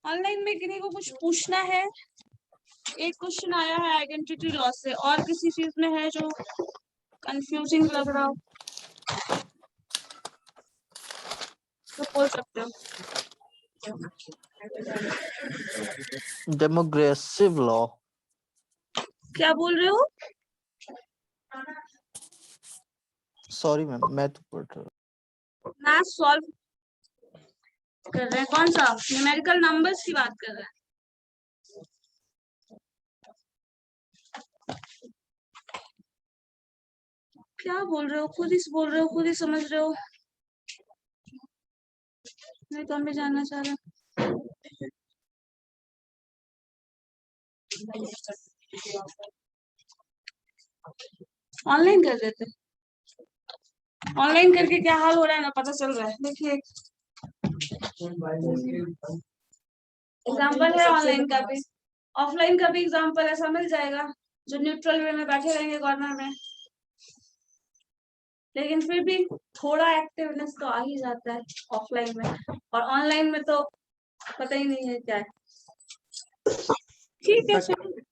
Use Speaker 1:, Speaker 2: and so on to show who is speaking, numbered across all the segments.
Speaker 1: Online में किसी को कुछ पूछना है? एक क्वेश्चन आया है आइडेंटिटी लॉ से, और किसी चीज में है जो कंफ्यूजिंग लग रहा हो तो बोल सकते हो।
Speaker 2: डेमोग्रेसिव लॉ।
Speaker 1: क्या बोल रहे हो?
Speaker 2: सॉरी मैम, मैं तो पढ़ रहा हूँ।
Speaker 1: मैथ सॉल्व कर रहे हैं। कौन सा? न्यूमेरिकल नंबर्स की बात कर रहे हैं। क्या बोल रहे हो? खुद ही बोल रहे हो, खुद ही समझ रहे हो। मैं तो हम भी जानना चाह रहा हूँ। ऑनलाइन कर देते। ऑनलाइन करके क्या हाल हो रहा है ना पता चल रहा है। देखिए एग्जाम्पल है ऑनलाइन का भी, ऑफलाइन का भी एग्जाम्पल ऐसा मिल जाएगा जो न्यूट्रल वे में बैठे रहेंगे कॉर्नर में, लेकिन फिर भी थोड़ा एक्टिवनेस तो आ ही जाता है ऑफलाइन में, और ऑनलाइन में तो पता ही नहीं है क्या है। ठीक है,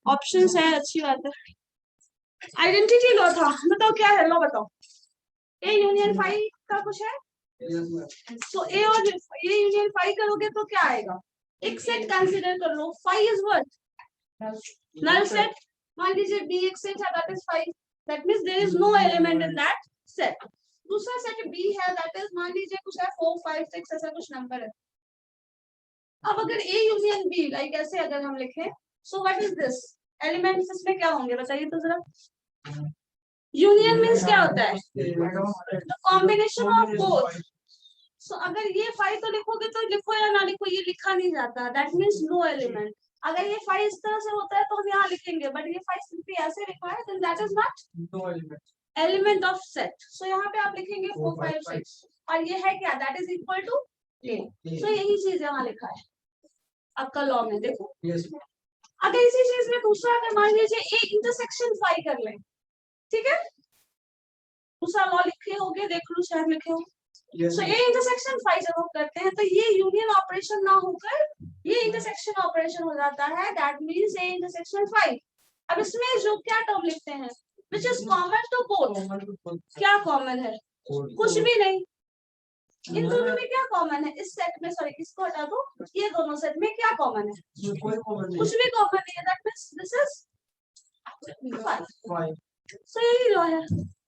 Speaker 1: ऑप्शंस है, अच्छी बात है। आइडेंटिटी लॉ था, बताओ क्या है लॉ, बताओ। ए यूनियन फाई का कुछ है, तो ए और ए यूनियन फाई करोगे तो क्या आएगा? एक सेट कंसीडर कर लो, phi is what? Null set. मान लीजिए बी एक सेट है, that is phi, that means there is no element in that set. दूसरा सेट बी है, दैट इज मान लीजिए कुछ है 4 5 6 ऐसा कुछ नंबर है। अब अगर ए यूनियन बी लाइक ऐसे अगर हम लिखें, सो व्हाट इज दिस? एलिमेंट्स इसमें क्या होंगे बताइए तो जरा। यूनियन मींस क्या होता है? The combination of both. So अगर ये फाइव तो लिखोगे तो लिखो या ना लिखो, ये लिखा नहीं जाता, दैट मींस नो एलिमेंट। अगर ये फाइव इस तरह से होता है तो हम यहाँ लिखेंगे, बट ये फाइव सिंपली ऐसे लिखा है, then that is not no element, element of set. So यहाँ पे आप लिखेंगे 4 5 6, और ये है क्या? दैट इज इक्वल टू ए। सो यही चीज यहाँ लिखा है आपका लॉ में, देखो। अगर इसी चीज में दूसरा अगर मान लीजिए ए इंटरसेक्शन फाइव कर ले, ठीक है, दूसरा लॉ लिखे होगे, देख लो शायद लिखे हो। सो ए इंटरसेक्शन फाइव जब हम करते हैं तो ये यूनियन ऑपरेशन ना होकर ये इंटरसेक्शन ऑपरेशन हो जाता है, that means A intersection five. अब इसमें जो क्या टर्म लिखते हैं, which is common to both? क्या कॉमन है? कुछ भी नहीं। इन दोनों में क्या कॉमन है? इस सेट में, सॉरी इसको हटा दो, ये दोनों सेट में क्या कॉमन है? कुछ भी कॉमन नहीं है, that means this is five. So यही लॉ है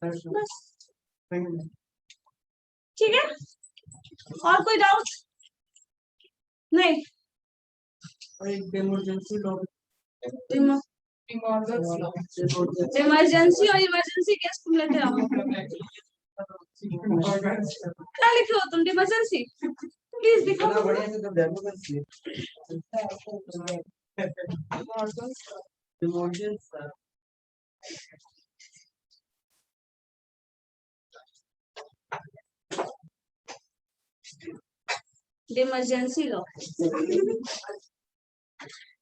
Speaker 1: बस, ठीक है। और कोई डाउट? नहीं। इमरजेंसी और केस तुम लेते हो, क्या लिखे हो तुम? इमरजेंसी प्लीज दिखाओ। इमरजेंसी लॉ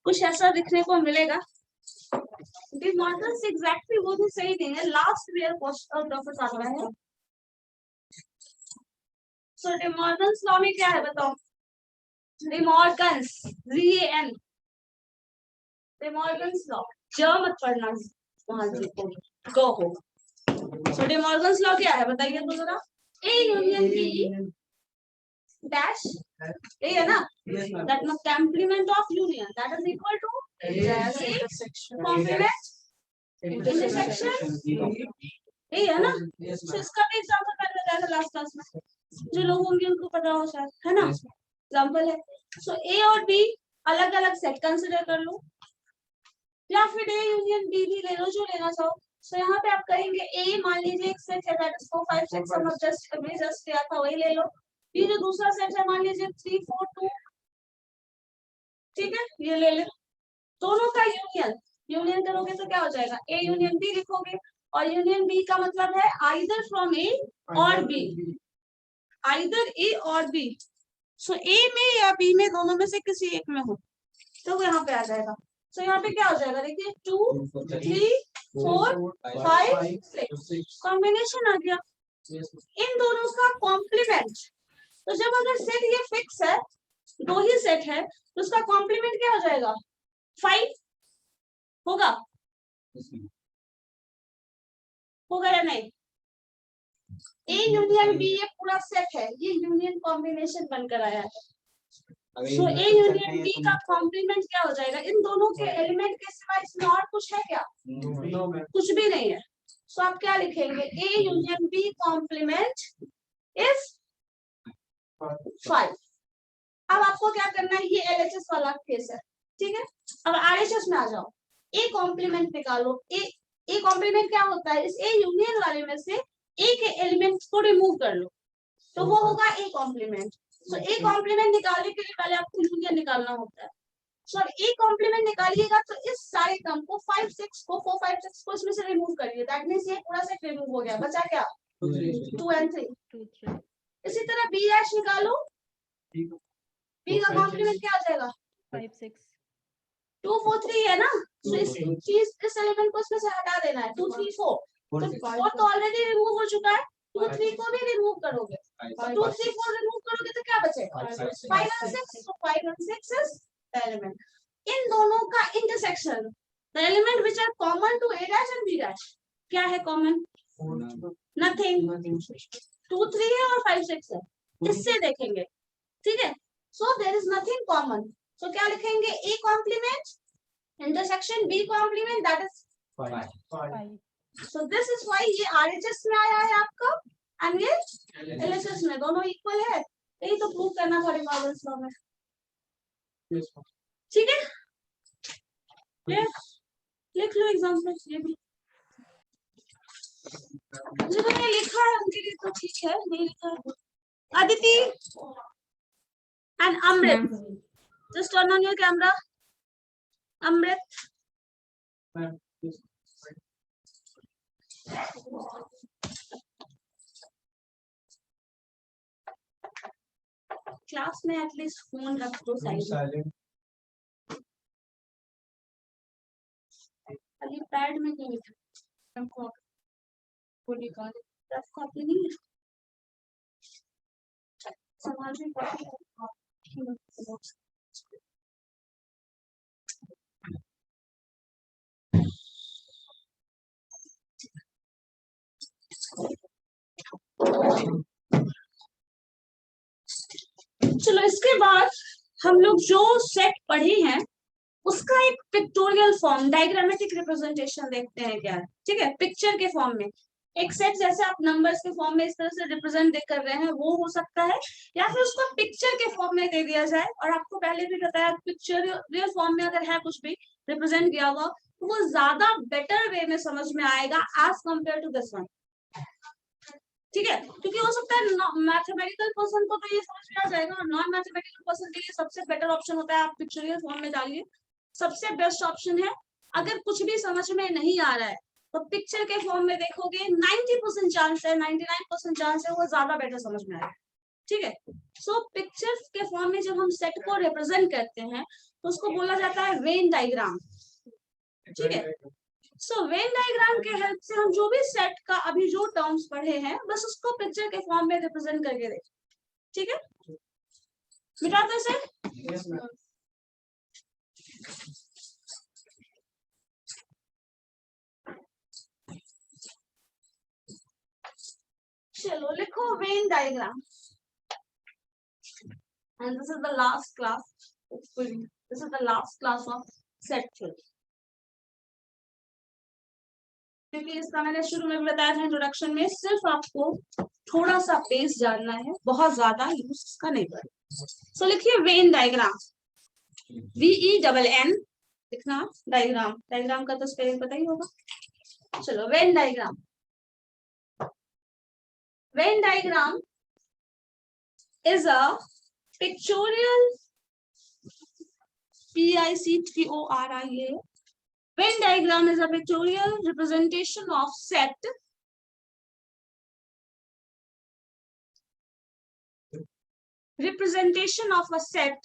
Speaker 1: कुछ ऐसा दिखने को मिलेगा। डिमॉर्गन्स एग्जैक्टली वो भी सही नहीं है, लास्ट ईयर क्वेश्चन ऑफ आ रहा है। सो डिमॉर्गन्स लॉ में क्या है बताओ? डिमॉर्गन्स, DEN, डिमॉर्गन्स लॉ, ज मत पढ़ना वहां से, गो हो। सो डिमॉर्गन्स लॉ क्या है बताइए तो जरा। A union B dash, A है ना, that means complement of union that is equal to complement intersection A है ना। तो इसका भी एग्जांपल मैंने बताया था लास्ट क्लास में, जो लोग होंगे उनको पता हो शायद, है ना। एग्जांपल है, सो ए और बी अलग अलग सेट कंसीडर कर लो, या फिर ए यूनियन बी भी ले लो, जो लेना चाहो। सो यहाँ पे आप कहेंगे ए मान लीजिए एक सेट है दैट इज 4 5 6, हम जस्ट लिया था वही ले लो। ये जो दूसरा सेट है मान लीजिए 3 4 2, ठीक है, ये ले ले। दोनों का यूनियन करोगे तो क्या हो जाएगा? ए यूनियन बी लिखोगे, और यूनियन बी का मतलब है आइदर फ्रॉम ए और बी, आइदर ए और बी। सो ए में या बी में, दोनों में से किसी एक में हो तो यहाँ पे आ जाएगा। सो यहाँ पे क्या हो जाएगा देखिए, 2 3 4 5 6 कॉम्बिनेशन आ गया। इन दोनों का कॉम्प्लीमेंट, तो जब अगर सेट ये फिक्स है, दो ही सेट है, तो उसका कॉम्प्लीमेंट क्या हो जाएगा? 5 होगा, होगा या नहीं? ए यूनियन बी ये पूरा सेट है, ये यूनियन कॉम्बिनेशन बनकर आया है। सो ए यूनियन बी का कॉम्प्लीमेंट क्या हो जाएगा? इन दोनों के एलिमेंट के सिवा इसमें और कुछ है क्या? कुछ भी नहीं है। सो आप क्या लिखेंगे? A union B complement is 5। अब आपको क्या करना है? ये एलएचएस वाला केस है, ठीक है। अब आरएचएस में आ जाओ, ए कॉम्प्लीमेंट निकालो। ए कॉम्प्लीमेंट क्या होता है? इस ए यूनियन वाले में से ए के एलिमेंट्स को रिमूव कर लो, तो वो होगा ए कॉम्प्लीमेंट। तो ए कॉम्प्लीमेंट निकालने के लिए पहले आपको यूनियन निकालना होता है। सो ए कॉम्प्लीमेंट निकालिएगा तो इस सारे टर्म को 5 6 को 4 5 6 को इसमें से रिमूव करिए। दैट मींस ये पूरा सेट रिमूव हो गया, बचा क्या? 2 and 3। इसी तरह बी डैश निकालो, बी का कॉम्प्लीमेंट क्या आ जाएगा?
Speaker 3: 5 6
Speaker 1: 2 4 3 है ना, तो इस एलिमेंट को इसमें से हटा देना है। 2 3 4 तो 4 तो ऑलरेडी रिमूव हो चुका है, 2 3 को भी रिमूव करोगे, 2 3 4 रिमूव करोगे तो क्या बचेगा? 5 and 6। so 5 and 6 is the element। इन दोनों का intersection, the element which are common to a dash and b dash, क्या है कॉमन? नथिंग। 2 3 है और 5 6 है, इससे देखेंगे, ठीक है। so there is nothing common, so क्या लिखेंगे? a complement intersection b complement, that is
Speaker 3: 5
Speaker 1: so this is why ये RHS में आया है आपका and ये LHS में, दोनों इक्वल है। यही तो प्रूव करना था रिवर्स लॉ में, ठीक है। लिख लो एग्जांपल, ये भी जिन्होंने लिखा है उनके लिए तो ठीक है, नहीं लिखा है Aditi and Amrit, just turn on your camera। Amrit, class में एटलीस्ट फोन रख दो साइड, खाली पैड में नहीं लिखा, वो निकाले रफ कॉपी नहीं है, सवाल भी चलो इसके बाद हम लोग जो सेट पढ़े हैं उसका एक पिक्टोरियल फॉर्म, डायग्रामेटिक रिप्रेजेंटेशन देखते हैं क्या, ठीक है। पिक्चर के फॉर्म में एक सेट जैसे आप नंबर्स के फॉर्म में इस तरह से रिप्रेजेंट कर रहे हैं वो हो सकता है, या फिर उसको पिक्चर के फॉर्म में दे दिया जाए। और आपको पहले भी बताया पिक्चर फॉर्म में अगर है कुछ भी रिप्रेजेंट किया हुआ तो वो ज्यादा बेटर वे में समझ में आएगा as compare to this one, ठीक है। क्योंकि हो सकता है मैथमेटिकल पर्सन को तो ये समझ में आ जाएगा, और नॉन मैथमेटिकल पर्सन के लिए सबसे बेटर ऑप्शन होता है आप पिक्चरियल फॉर्म में डालिए, सबसे बेस्ट ऑप्शन है। अगर कुछ भी समझ में नहीं आ रहा है तो पिक्चर के फॉर्म में देखोगे, 90% चांस है, 99% चांस है वो ज्यादा बेटर समझ में आएगा, ठीक है। सो पिक्चर के फॉर्म में जब हम सेट को रिप्रेजेंट करते हैं तो उसको बोला जाता है वेन डायग्राम, ठीक है। सो वेन डायग्राम के हेल्प से हम जो भी सेट का अभी जो टर्म्स पढ़े हैं बस उसको पिक्चर के फॉर्म में रिप्रेजेंट करके देखें, ठीक है। मिटाते से चलो लिखो Venn diagram, and this is the last class, this is the last class of set theory। क्योंकि इसका मैंने शुरू में बताया था इंट्रोडक्शन में, सिर्फ आपको थोड़ा सा बेस जानना है, बहुत ज्यादा यूज इसका नहीं पड़ेगा। सो लिखिए वेन डायग्राम, VENN लिखना, डायग्राम, डायग्राम का तो स्पेलिंग पता ही होगा। चलो Venn diagram, Venn diagram is a pictorial PICTORIA, Venn diagram is a pictorial representation of set a set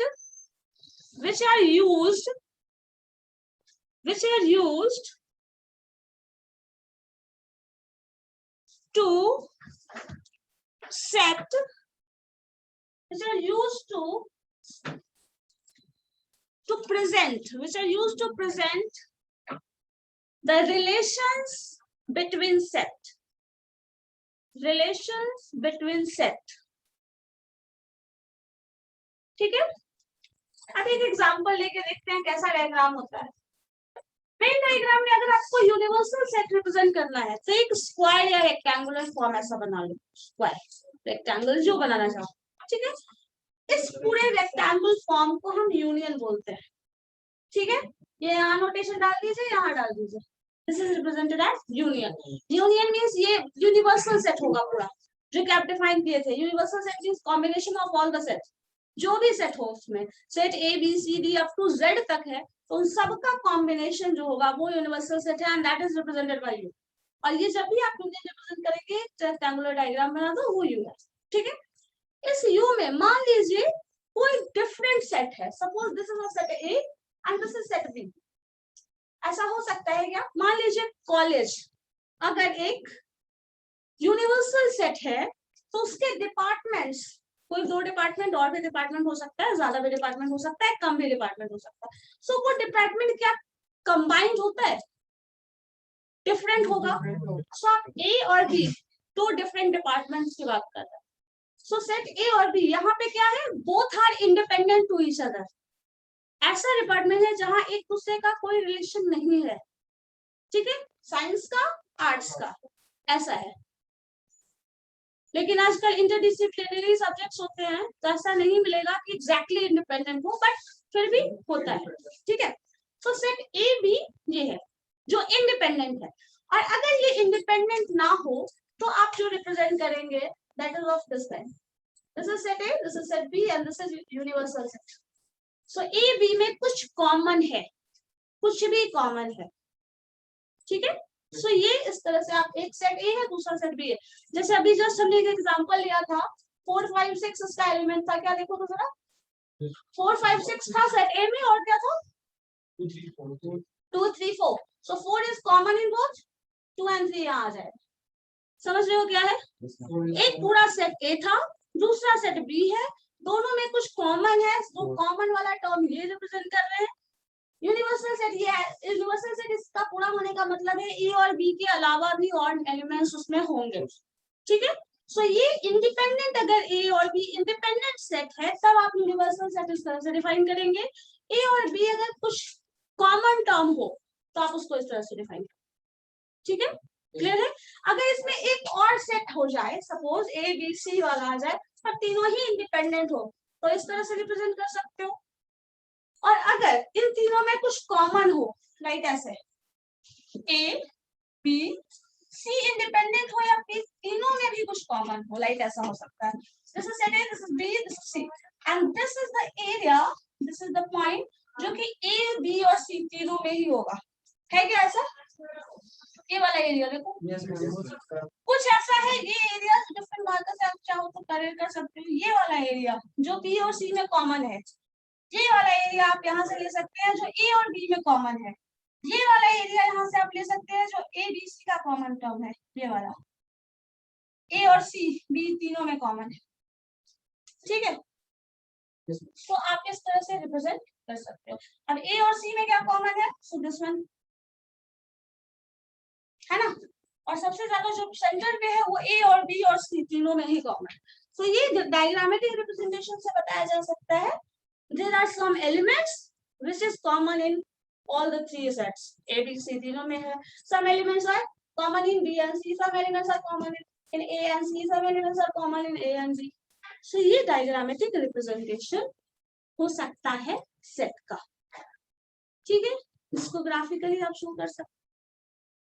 Speaker 1: which are used to set which are used to present, which are used to present the relations between set, relations between set. ठीक है, अब एक example लेके देखते हैं कैसा diagram होता है। मेन डायग्राम में अगर आपको यूनिवर्सल सेट रिप्रेजेंट करना है तो एक स्क्वायर या रेक्टेंगुलर फॉर्म ऐसा बना लो, स्क्वायर रेक्टेंगल जो बनाना चाहो, ठीक है। इस पूरे रेक्टेंगल फॉर्म को हम यूनियन बोलते हैं, ठीक है। ये यहाँ नोटेशन डाल दीजिए, यहाँ डाल दीजिए, this is represented as union. Union means ये यूनिवर्सल सेट होगा पूरा, जो कि आप डिफाइन किए थे। Universal set means combination of all the sets, जो भी सेट हो उसमें, set A B C D up to Z तक है, तो उन सबका कॉम्बिनेशन जो होगा वो यूनिवर्सल सेट है, and that is represented by U. और ये जब भी आप यूनियन रिप्रेजेंट करेंगे रेक्टेंगुलर डायग्राम बना दो, वो यू है, ठीक है। इस यू में मान लीजिए कोई डिफरेंट सेट है, suppose this is a set A and this is set B. ऐसा हो सकता है क्या, मान लीजिए कॉलेज अगर एक यूनिवर्सल सेट है तो उसके डिपार्टमेंट्स, कोई 2 डिपार्टमेंट और भी डिपार्टमेंट हो सकता है, ज्यादा भी डिपार्टमेंट हो सकता है, कम भी डिपार्टमेंट हो सकता है। सो वो डिपार्टमेंट क्या कंबाइंड होता है, डिफरेंट होगा। सो आप ए और बी 2 डिफरेंट डिपार्टमेंट्स की बात कर रहे हैं। सो सेट ए और बी यहाँ पे क्या है, both are independent to each other. ऐसा डिपार्टमेंट है जहां एक दूसरे का कोई रिलेशन नहीं है, ठीक है, साइंस का आर्ट्स का ऐसा है। लेकिन आजकल इंटरडिसिप्लिनरी सब्जेक्ट्स होते हैं तो ऐसा नहीं मिलेगा कि एग्जैक्टली इंडिपेंडेंट हो, बट फिर भी होता है, ठीक है। तो सेट ए बी ये है जो इंडिपेंडेंट है, और अगर ये इंडिपेंडेंट ना हो तो आप जो रिप्रेजेंट करेंगे that is of this type, this is set A, this is set B and this is universal set. So A B में कुछ कॉमन है, कुछ भी कॉमन है, ठीक है। सो ये इस तरह से आप, एक सेट ए है दूसरा सेट बी है। जैसे अभी जस्ट हमने एक एग्जांपल लिया था 4 5 6 इसका एलिमेंट था, क्या देखो तो जरा, 4 5 6 था सेट ए में, और क्या था 2 3 4। सो 4 is common in both, 2 and 3 यहाँ आ जाएगा। समझ रहे हो क्या है, एक पूरा सेट ए था, दूसरा सेट बी है, दोनों में कुछ कॉमन है, तो कॉमन वाला टर्म ये रिप्रेजेंट कर रहे हैं। यूनिवर्सल सेट ये है, यूनिवर्सल सेट इसका पूरा होने का मतलब है ए और बी के अलावा भी और एलिमेंट्स उसमें होंगे, ठीक है। सो ये इंडिपेंडेंट, अगर ए और बी इंडिपेंडेंट सेट है तब आप यूनिवर्सल सेट इस तरह से डिफाइन करेंगे। ए और बी अगर कुछ कॉमन टर्म हो तो आप उसको इस तरह से डिफाइन करेंगे, ठीक है, क्लियर है। अगर इसमें एक और सेट हो जाए, सपोज ए बी सी वाला आ जाए और तीनों ही इंडिपेंडेंट हो, तो इस तरह से रिप्रेजेंट कर सकते हो। और अगर इन तीनों में कुछ कॉमन हो, लाइक ऐसे ए बी सी इंडिपेंडेंट हो, या फिर तीनों में भी कुछ कॉमन हो, लाइक ऐसा हो सकता है, this is set A, this is B, this is C, and this is the area, this is the point जो कि ए बी और सी तीनों में ही होगा। है क्या ऐसा, ये वाला एरिया देखो, कुछ ऐसा है, ये एरिया डिफरेंट मार्कर से आप चाहो तो कर सकते हो। ये वाला एरिया जो बी और सी में कॉमन है, ये वाला एरिया आप यहाँ से ले सकते हैं जो ए और बी में कॉमन है, ये वाला एरिया यहाँ से आप ले सकते हैं जो ए बी सी का कॉमन टर्म है, ये वाला ए और सी बी तीनों में कॉमन है, ठीक है। तो आप इस तरह से रिप्रेजेंट कर सकते हो। अब ए और सी में क्या कॉमन है, सो दिस वन है ना, और सबसे ज्यादा जो सेंटर पे है वो ए और बी और सी तीनों में ही कॉमन है। तो ये डायग्रामेटिक रिप्रेजेंटेशन से बताया जा सकता है, there are some elements which is common in all the 3 sets, A, B, C तीनों में है। Some elements are common in B and C, some elements are common in A and C, some elements are common in A and B. So ये diagrammatic representation हो सकता है set का, ठीक है। इसको ग्राफिकली आप शो कर सकते।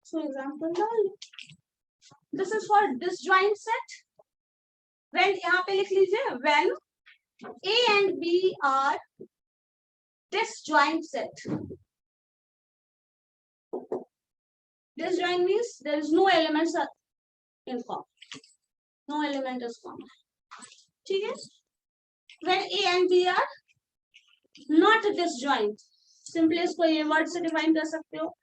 Speaker 1: So example, this is for disjoint set. When यहाँ पे लिख लीजिए, when A and B are disjoint set. Disjoint means there is no elements in common. No element is common. ठीक है? When A and B are not disjoint, simply इसको ये word से define कर सकते हो।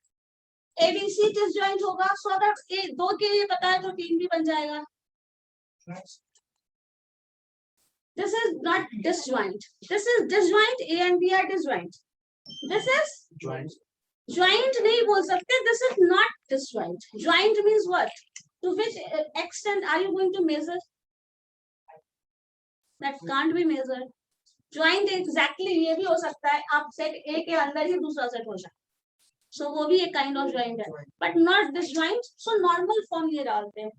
Speaker 1: A B C disjoint होगा, सो अगर A 2 के लिए पता है तो 3 भी बन जाएगा। This is not disjoint. This is disjoint. A and B are disjoint. This is
Speaker 2: Joint.
Speaker 1: joint नहीं बोल सकते. This is not disjoint. Joint means what? To which extent are you going to measure? That can't be measured. Joint exactly ये भी हो सकता है आप set A के अंदर ही दूसरा सेट हो जाए. So वो भी एक kind of joint है. But not disjoint. So normal form ये डालते हैं.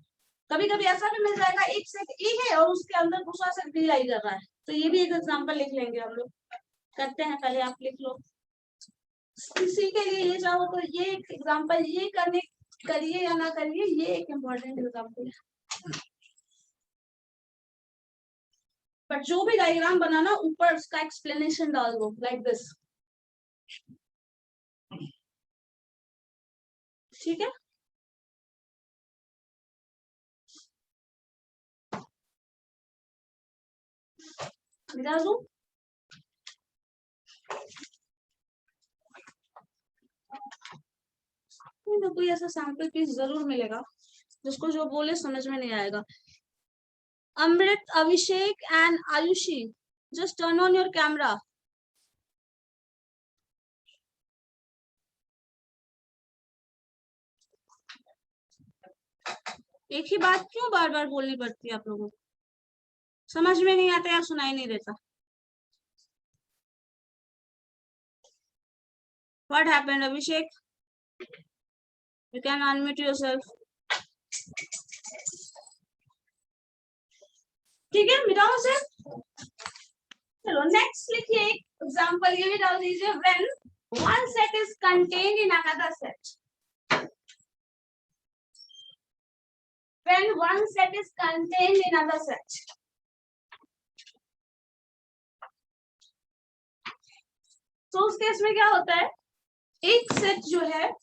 Speaker 1: कभी कभी ऐसा भी मिल जाएगा एक सेट ए है और उसके अंदर दूसरा सेट बी लाई कर रहा है. तो ये भी एक एग्जांपल लिख लेंगे हम लोग. करते हैं पहले आप लिख लो. किसी के लिए ये चाहो तो ये एक एग्जांपल ये करने करिए या ना करिए ये एक इम्पोर्टेंट एग्जांपल है. बट जो भी डायग्राम बनाना ऊपर उसका एक्सप्लेनेशन डाल दो लाइक दिस. ठीक है. मिला दूं. तो कोई ऐसा सैंपल पीस जरूर मिलेगा जिसको जो बोले समझ में नहीं आएगा. Amrit, Abhishek and Ayushi, just turn on your camera. एक ही बात क्यों बार बार बोलनी पड़ती है आप लोगों को? समझ में नहीं आता या सुनाई नहीं देता? What happened, Abhishek? You can unmute yourself. ठीक है, मिटाओ से. चलो नेक्स्ट लिखिए एक एग्जांपल ये भी डाल दीजिए. When one set is contained in another set. When one set is contained in another set. तो उस केस में क्या होता है? एक सेट जो है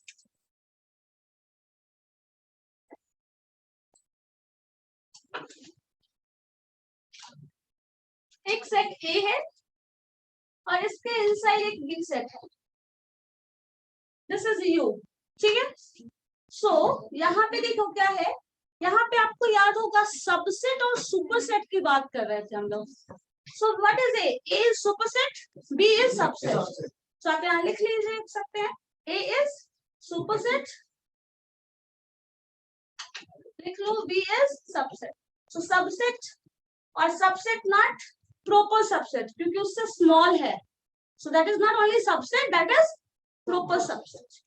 Speaker 1: एक सेट ए है और इसके इनसाइड एक बी सेट है. This is you. ठीक है. सो यहाँ पे देखो क्या है. यहाँ पे आपको याद होगा सबसेट और सुपरसेट की बात कर रहे थे हम लोग. So what is A? A is superset, B is subset. तो आप यहाँ लिख लीजिए सकते हैं ए इज सुपरसेट, लिख लो B is subset. So subset और सबसेट नॉट proper subset क्योंकि उससे small है. So that is not only subset, that is proper subset.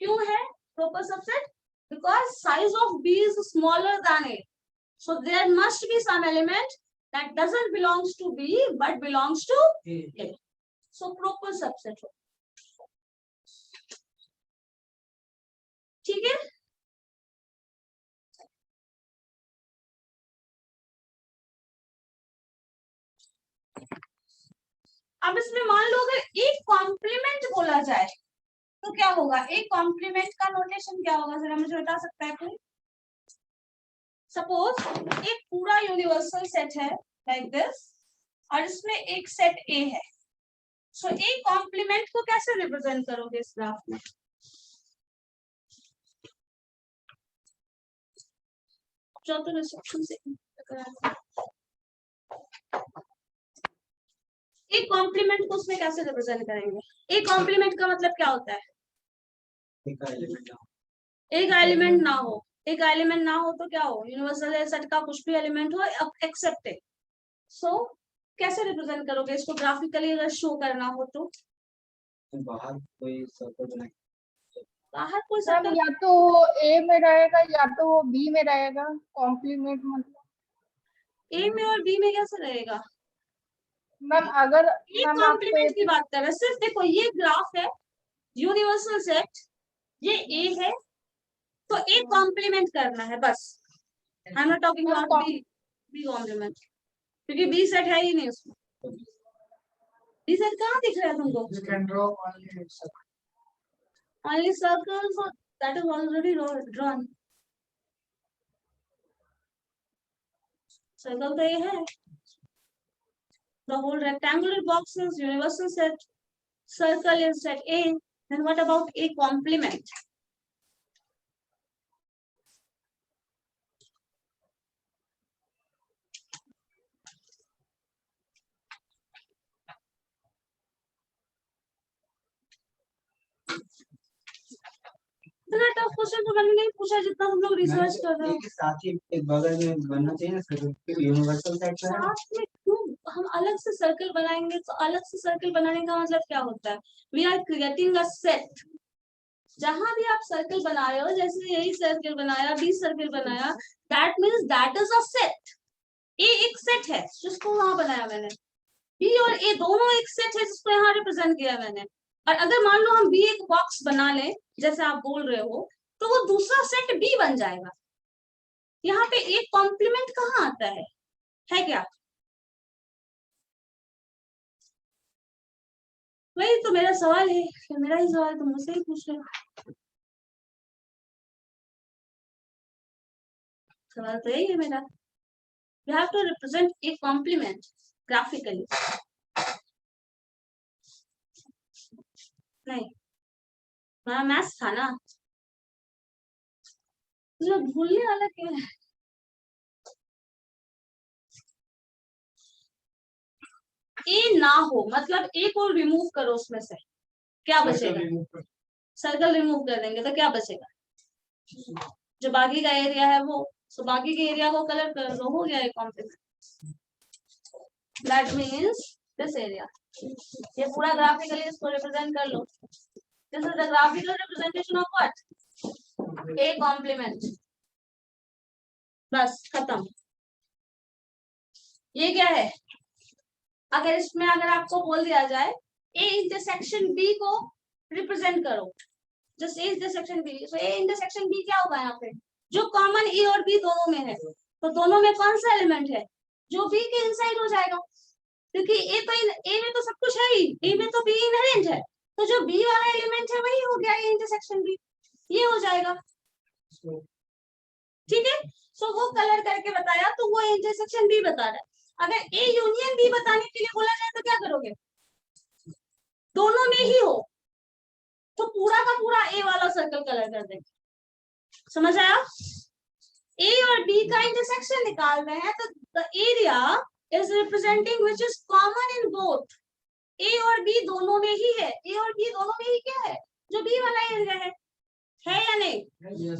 Speaker 1: क्यों है proper subset? Because size of B is smaller than A. So there must be some element that doesn't belongs to B but belongs to A. So proper subset. ठीक है. अब इसमें मान लो अगर एक complement बोला जाए तो क्या होगा? एक कॉम्प्लीमेंट का नोटेशन क्या होगा जरा मुझे बता सकता है कोई? सपोज एक पूरा यूनिवर्सल सेट है लाइक दिस और इसमें एक सेट ए है. सो ए कॉम्प्लीमेंट को कैसे रिप्रेजेंट करोगे इस ग्राफ में? चौथे रिसेप्शन से एक कॉम्प्लीमेंट को उसमें कैसे रिप्रेजेंट करेंगे? एक कॉम्प्लीमेंट का मतलब क्या होता है? एक एलिमेंट ना हो. एक एलिमेंट ना हो तो क्या हो? यूनिवर्सल सेट का कुछ भी एलिमेंट हो एक्सेप्ट ए. सो कैसे रिप्रेजेंट करोगे इसको ग्राफिकली अगर शो करना हो तो? बाहर कोई सर्कल
Speaker 3: या तो ए में रहेगा या तो वो बी में रहेगा. कॉम्प्लीमेंट मतलब
Speaker 1: ए में और बी में कैसे रहेगा?
Speaker 3: मैम अगर
Speaker 1: ये कॉम्प्लीमेंट की बात कर रहे हैं. सिर्फ देखो ये ग्राफ है यूनिवर्सल सेट, ये ए है तो ए कॉम्प्लीमेंट करना है बस. I am not talking about B complement क्योंकि बी सेट है ही नहीं उसमें. बी सेट कहाँ दिख रहा है तुमको? Only circles, so that is already drawn. Circle तो ये है. The whole rectangular box is universal set. Circle is set A. Then what about A complement? इतना टफ क्वेश्चन तो मैंने नहीं पूछा जितना हम लोग रिसर्च कर रहे हैं।
Speaker 4: साथ ही एक बगल में बनना चाहिए ना सर, यूनिवर्सल सेट का है।
Speaker 1: साथ में क्यों हम अलग से सर्कल बनाएंगे? तो अलग से सर्कल बनाने का मतलब क्या होता है? We are creating a set. जहां भी आप सर्कल बना रहे हो, जैसे यही सर्कल बनाया, बी सर्कल बनाया, that means that is a set. A एक सेट है जिसको वहां बनाया मैंने, बी और ए दोनों एक सेट है जिसको यहाँ रिप्रेजेंट किया मैंने। और अगर मान लो हम बी एक बॉक्स बना ले जैसे आप बोल रहे हो, तो वो दूसरा सेट बी बन जाएगा। यहाँ पे एक कॉम्प्लीमेंट कहाँ आता है क्या? वही तो मेरा सवाल है, फिर मेरा ही सवाल तुम मुझसे ही पूछ रहे हो। सवाल तो यही है मेरा। You have to represent a complement graphically. नहीं, हमारा मैथ्स था ना, जो भूलने वाला क्यों है? ए ना हो मतलब ए को रिमूव करो, उसमें से क्या बचेगा? सर्कल रिमूव कर देंगे तो क्या बचेगा? जो बाकी का एरिया है वो, तो बाकी के एरिया को कलर कर दो, हो गया एक complement. That means this area, ये पूरा ग्राफिकली इसको रिप्रेजेंट कर लो। This is the graphical representation of what? A complement. बस खत्म। ये क्या है? अगर इसमें अगर आपको बोल दिया जाए ए इंटरसेक्शन बी को रिप्रेजेंट करो, जस्ट ए इंटरसेक्शन बी, तो ए इंटरसेक्शन बी क्या होगा यहाँ पे? जो कॉमन ए और बी दोनों में है, तो दोनों में कौन सा एलिमेंट है जो बी के इनसाइड हो जाएगा? क्योंकि ए तो ए में तो सब कुछ है ही, ए में तो बी इनहेरेंट है, तो जो बी वाला एलिमेंट है वही हो गया ए इंटरसेक्शन बी, ये हो जाएगा। ठीक है, सो वो कलर करके बताया तो वो इंटरसेक्शन बी बता रहा है। अगर ए यूनियन बी बताने के लिए बोला जाए तो क्या करोगे? दोनों में ही हो तो पूरा का पूरा ए वाला सर्कल कलर कर देंगे। समझ आया? ए और बी का इंटरसेक्शन निकाल रहे हैं तो the area is representing which is common in both. A और बी दोनों में ही है, ए और बी दोनों में ही क्या है? जो बी वाला एरिया है या नहीं?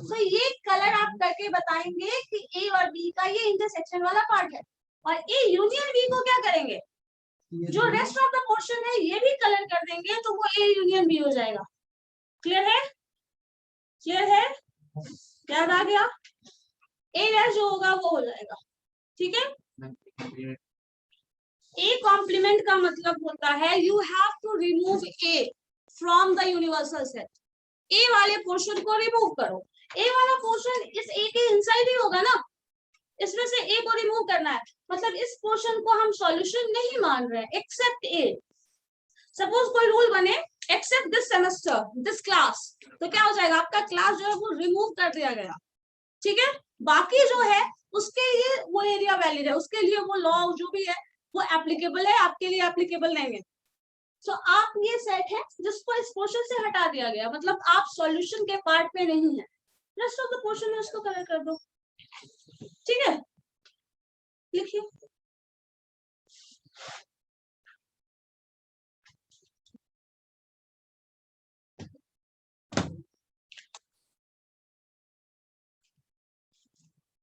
Speaker 1: तो ये कलर आप करके बताएंगे कि ए और बी का ये इंटरसेक्शन वाला पार्ट है। और ए यूनियन बी को क्या करेंगे? जो रेस्ट ऑफ द पोर्शन है ये भी कलर कर देंगे तो वो ए यूनियन बी हो जाएगा। क्लियर है? क्लियर है? याद आ गया? ए रेस्ट जो होगा वो हो जाएगा। ठीक है, ए कॉम्प्लीमेंट का मतलब होता है you have to remove A from the universal set. A वाले पोर्शन को रिमूव करो। ए वाला पोर्शन इस ए के इनसाइड ही होगा ना, इसमें से ए को रिमूव करना है, मतलब इस पोर्शन को हम सॉल्यूशन नहीं मान रहे हैं एक्सेप्ट ए। सपोज कोई रूल बने except this semester this class, तो क्या हो जाएगा? आपका क्लास जो है वो रिमूव कर दिया गया। ठीक है, बाकी जो है उसके लिए वो एरिया वैलिड है, उसके लिए वो लॉ जो भी है वो एप्लीकेबल है, आपके लिए एप्लीकेबल नहीं है। तो आप ये सेट है जिसको इस पोर्शन से हटा दिया गया, मतलब आप सॉल्यूशन के पार्ट में नहीं है, रेस्ट ऑफ द पोर्शन में उसको कलर कर दो। ठीक है, लिखिए।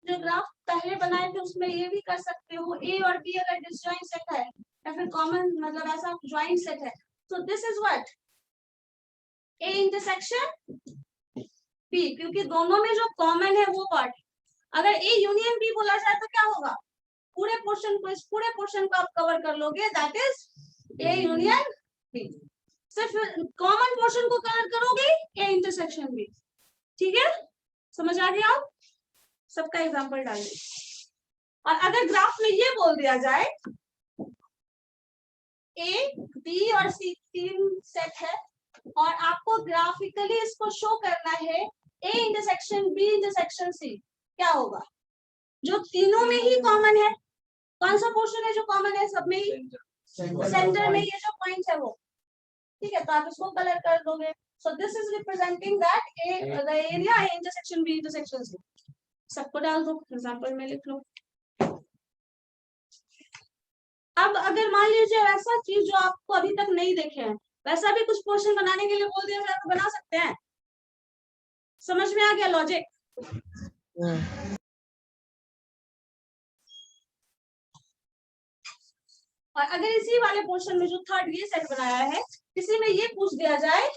Speaker 1: जो ग्राफ पहले बनाए थे उसमें ये भी कर सकते हो, ए और बी अगर डिसजॉइंट सेट है या फिर कॉमन मतलब ऐसा ज्वाइंट सेट है, तो this is what? A intersection B, क्योंकि दोनों में जो कॉमन है वो पार्ट। अगर ए यूनियन बी बोला जाए तो क्या होगा? पूरे पोर्शन को, इस पूरे पोर्शन को आप कवर कर लोगे, that is A union B. सिर्फ कॉमन पोर्शन को कवर करोगे ए इंटरसेक्शन बी। ठीक है, समझ आ गया? सबका एग्जांपल डाल दीजिए। और अगर ग्राफ में ये बोल दिया जाए ए बी और सी तीन सेट है और आपको ग्राफिकली इसको शो करना है A intersection B intersection C, क्या होगा? जो तीनों में ही कॉमन है, कौन सा पोर्शन है जो कॉमन है सब में ही? सेंटर में ये जो पॉइंट है वो। ठीक है, तो आप इसको कलर कर दोगे। So this is representing that A the area A intersection B intersection C. सबको डाल दो, एग्जांपल में लिख लो। अब अगर मान लीजिए ऐसा चीज जो आपको अभी तक नहीं देखे हैं, वैसा भी कुछ पोर्शन बनाने के लिए बोल दिया जाए तो बना सकते हैं। समझ में आ गया लॉजिक? और अगर इसी वाले पोर्शन में जो थर्ड ये सेट बनाया है, इसी में ये पूछ दिया जाए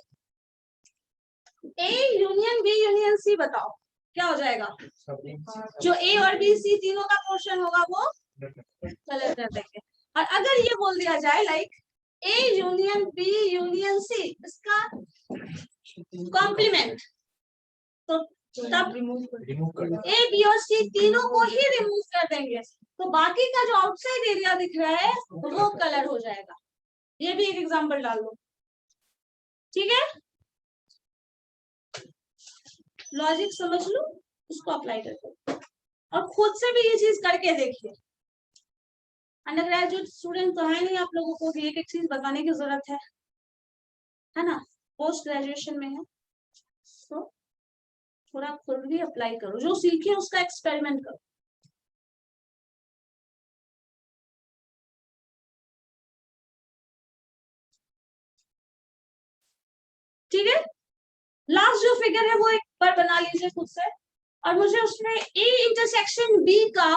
Speaker 1: A union B union C, बताओ क्या हो जाएगा? जो ए और बी सी तीनों का पोर्शन होगा वो कलर कर देंगे। और अगर ये बोल दिया जाए like A union B union C, इसका कॉम्प्लीमेंट, तो तब ए बी और सी तीनों को ही रिमूव कर देंगे, तो बाकी का जो आउटसाइड एरिया दिख रहा है वो कलर हो जाएगा। ये भी एक एग्जांपल डाल दो, ठीक है? लॉजिक समझ लो, उसको अप्लाई करके और खुद से भी ये चीज करके देखिए। अंडर ग्रेजुएट स्टूडेंट तो है नहीं आप लोगों को एक एक चीज बताने की जरूरत है ना? पोस्ट ग्रेजुएशन में है तो थोड़ा खुद भी अप्लाई करो, जो सीखे उसका एक्सपेरिमेंट करो। ठीक है, लास्ट जो फिगर है वो एक बार बना लीजिए खुद से, और मुझे उसमें ए इंटरसेक्शन बी का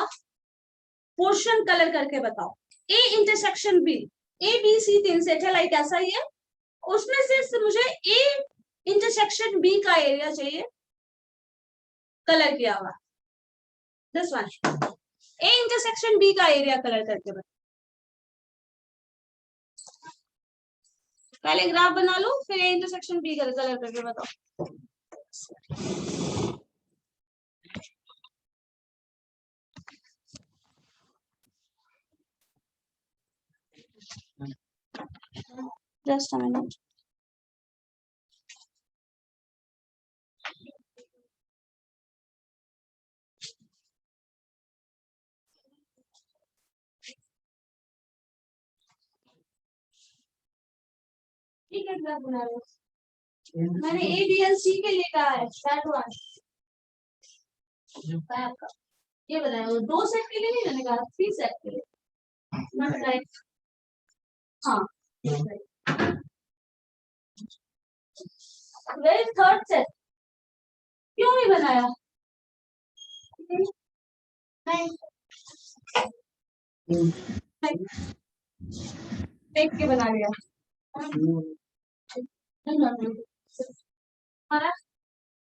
Speaker 1: पोर्शन कलर करके बताओ। A intersection B, A B C तीन सेट है लाइक ऐसा ही है, उसमें से मुझे ए इंटरसेक्शन बी का एरिया चाहिए कलर किया हुआ, this one. A intersection B का एरिया कलर करके बताओ। पहले ग्राफ बना लो, फिर ए इंटरसेक्शन बी का कलर करके बताओ। Just a minute. ठीक है, ग्राफ बना लो। मैंने ए बी एल सी के लिए कहा है, दैट वन। ये बताया दो सेट के लिए नहीं, मैंने कहा 3 सेट के लिए। हाँ, वेरी थर्ड सेट क्यों नहीं बनाया? देख के बना लिया।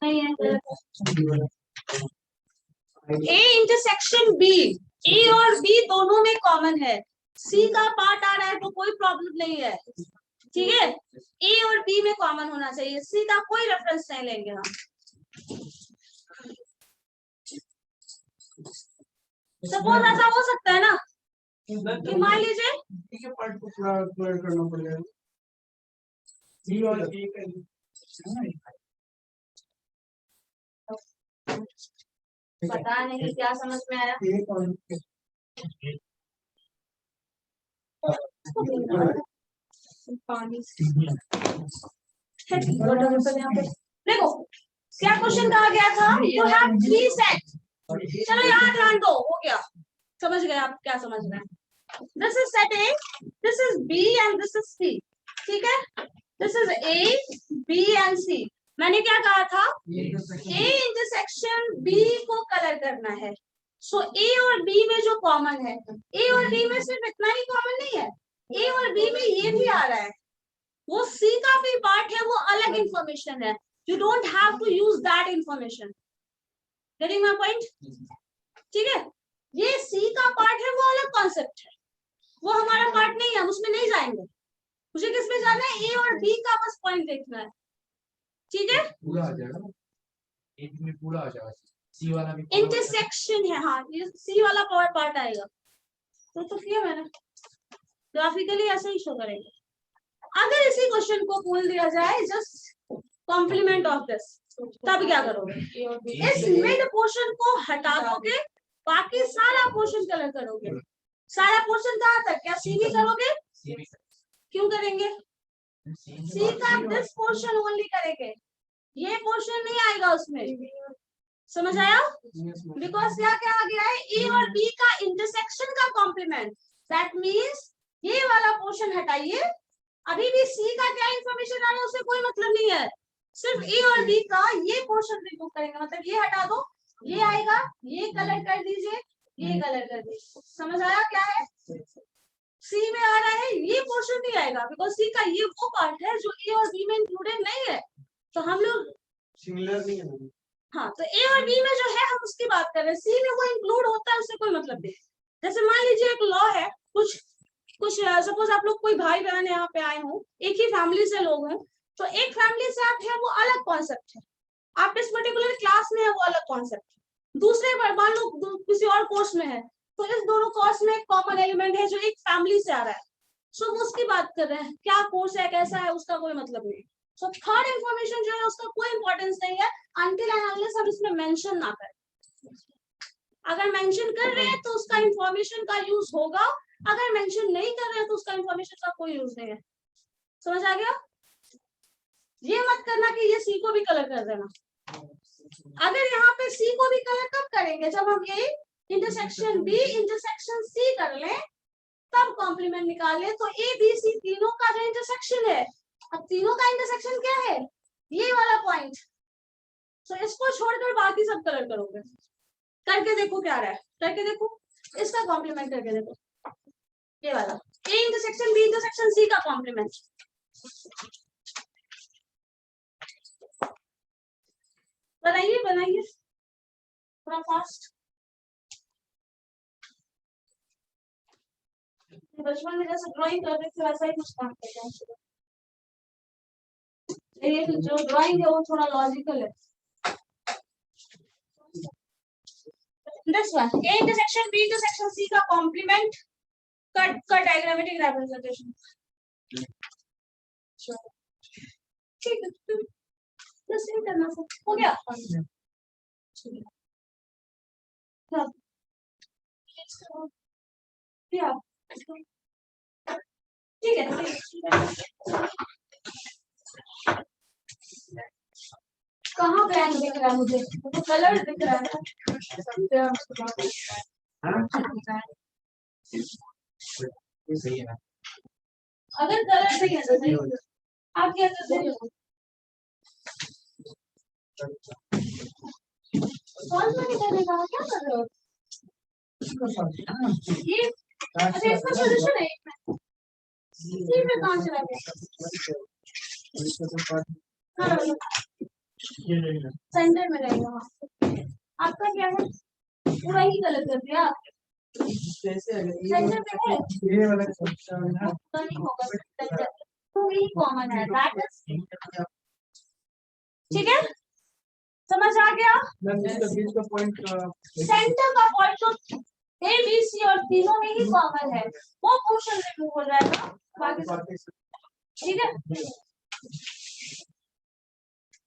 Speaker 1: नहीं है। ए इंटरसेक्शन बी, ए और बी दोनों में कॉमन है, सी का पार्ट आ रहा है तो कोई प्रॉब्लम नहीं है, ठीक है? ए और बी में कॉमन होना चाहिए, सी का कोई रेफरेंस नहीं लेंगे हम। सपोज ऐसा हो सकता है ना कि मान लीजिए
Speaker 4: पार्ट को पूरा क्लियर करना पड़ेगा। बी और ए
Speaker 1: पता नहीं क्या समझ में आया। पानी देखो क्या क्वेश्चन कहा गया था, यू हैव 3 सेट। चलो यहाँ ध्यान दो, हो गया, समझ गए आप क्या समझ रहे हैं? This is set A, this is B and this is C, ठीक है? This is A B and C. मैंने क्या कहा था? ए इंटरसेक्शन बी को कलर करना है। सो ए और बी में जो कॉमन है, ए और बी में सिर्फ इतना ही कॉमन नहीं है, ए और बी में ये भी आ रहा है, वो सी का भी पार्ट है, वो अलग इंफॉर्मेशन है। You don't have to use that information. Getting my point? ठीक है, ये सी का पार्ट है, वो अलग कॉन्सेप्ट है, वो हमारा पार्ट नहीं है, हम उसमें नहीं जाएंगे। मुझे किसमें जाना है? ए और बी का बस पॉइंट देखना है, ठीक है?
Speaker 4: पूरा आ जाएगा, एक में पूरा आ जाएगा, सी वाला भी
Speaker 1: इंटरसेक्शन है, हाँ ये सी वाला पार्ट आएगा। तो किया मैंने, ग्राफिकली ऐसे ही शो करेंगे। अगर इसी क्वेश्चन को बोल दिया जाए जस्ट कॉम्प्लीमेंट ऑफ दिस, तब क्या करोगे? इस मिड पोर्शन को हटा दोगे, बाकी सारा पोर्शन कलर करोगे। सारा पोर्शन कहाँ तक? क्या सी भी करोगे? क्यों करेंगे? सी का दिस पोर्शन ओनली करेंगे, ये पोर्शन नहीं आएगा उसमें। समझ आया? बिकॉज यहाँ क्या आ गया है? ए और बी का इंटरसेक्शन का कॉम्प्लीमेंट, दैट मीन्स ये वाला पोर्शन हटाइए, अभी भी सी का क्या इंफॉर्मेशन आ रहा है उससे कोई मतलब नहीं है, सिर्फ ए और बी का ये पोर्शन रिमूव करेंगे, मतलब ये हटा दो, ये आएगा, ये कलर कर दीजिए, ये कलर कर दीजिए। समझ आया क्या है? सी में आ रहा है, ये पोर्शन नहीं आएगा बिकॉज सी का ये वो पार्ट है जो ए और बी में इंक्लूडेड नहीं है, तो हम लोग
Speaker 4: सिमिलर नहीं है।
Speaker 1: हाँ, तो ए और बी में जो है हम उसकी बात कर रहे हैं, सी में वो इंक्लूड होता है, उससे कोई मतलब नहीं। जैसे मान लीजिए एक लॉ है, कुछ कुछ सपोज आप लोग कोई भाई बहन यहाँ पे आए हो, एक ही फैमिली से लोग हैं, तो एक फैमिली से आप है वो अलग कॉन्सेप्ट है, आप इस पर्टिकुलर क्लास में है वो अलग कॉन्सेप्ट है, दूसरे मान लो किसी और कोर्स में है, तो इस दोनों कोर्स में एक कॉमन एलिमेंट है जो एक फैमिली से आ रहा है, सो हम उसकी बात कर रहे हैं, क्या कोर्स है कैसा है उसका कोई मतलब नहीं। सो थर्ड इंफॉर्मेशन जो है उसका कोई इंपॉर्टेंस नहीं है अनटिल एंड अनलेस हम इसमें मेंशन ना करें। अगर मेंशन कर रहे हैं तो उसका इंफॉर्मेशन का यूज होगा, अगर मेंशन नहीं कर रहे हैं तो उसका इंफॉर्मेशन का कोई यूज नहीं है। समझ आ गया? ये मत करना कि ये सी को भी कलर कर देना। अगर यहाँ पे सी को भी कलर कब करेंगे, जब हम ये इंटरसेक्शन बी इंटरसेक्शन सी कर लें, तब कॉम्प्लीमेंट निकाले, तो ए बी सी तीनों का जो इंटरसेक्शन है, अब तीनों का इंटरसेक्शन क्या है, ये वाला पॉइंट, तो इसको छोड़कर बाकी सब कलर करोगे। करके देखो क्या रहा है, करके देखो, इसका कॉम्प्लीमेंट करके देखो, ये वाला A intersection B intersection C का कॉम्प्लीमेंट। बनाइए बनाइए थोड़ा फास्ट। बचपन में जैसे ड्राइंग कर रहे थे वैसा ही कुछ काम करते हैं। ये जो ड्राइंग है वो थोड़ा लॉजिकल है। This one, A intersection B intersection C का कॉम्प्लीमेंट का डायग्रामेटिक रिप्रेजेंटेशन। ठीक है, बस ये करना हो गया। ठीक है, कहाँ ब्लैक दिख रहा है मुझे, तो कलर दिख रहा है।
Speaker 4: सही है।
Speaker 1: अगर कलर सही है तो सही, आप क्या करते हो? सॉल्व नहीं करेगा, क्या कर रहे हो? ये अच्छा इसका सॉल्यूशन है इसी में कहाँ चला गया? हाँ सेंटर में रहेगा। आपका क्या है, पूरा ही गलत कर दिया। सेंटर पे है,
Speaker 4: ये वाला क्वेश्चन है
Speaker 1: तो नहीं होगा सेंटर, तो ये कॉमन है, दैट इज ठीक है। समझ आ गया?
Speaker 4: बीच का पॉइंट
Speaker 1: सेंटर का पॉइंट तो ए बी सी और तीनों में ही कॉमन है, वो पोर्शन रिमूव हो जाएगा, बाकी ठीक है।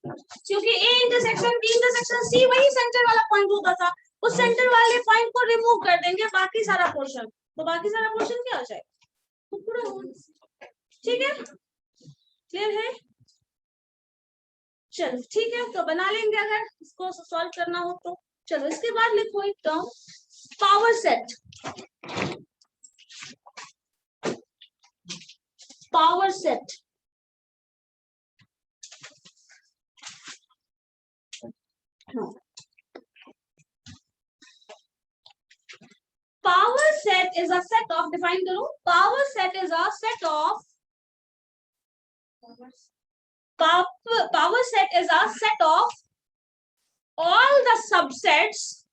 Speaker 1: क्योंकि A intersection B intersection C वही सेंटर वाला पॉइंट होता था, उस सेंटर वाले पॉइंट को रिमूव कर देंगे, बाकी सारा पोर्शन, तो बाकी सारा पोर्शन क्या हो जाएगा, तो पूरा ठीक है। क्लियर है? चलो ठीक है, तो बना लेंगे अगर इसको सॉल्व करना हो तो। चलो इसके बाद लिखो एक term power set. Power set power set is a set of, define करो, power set is a set of, power set is a set of all the subsets,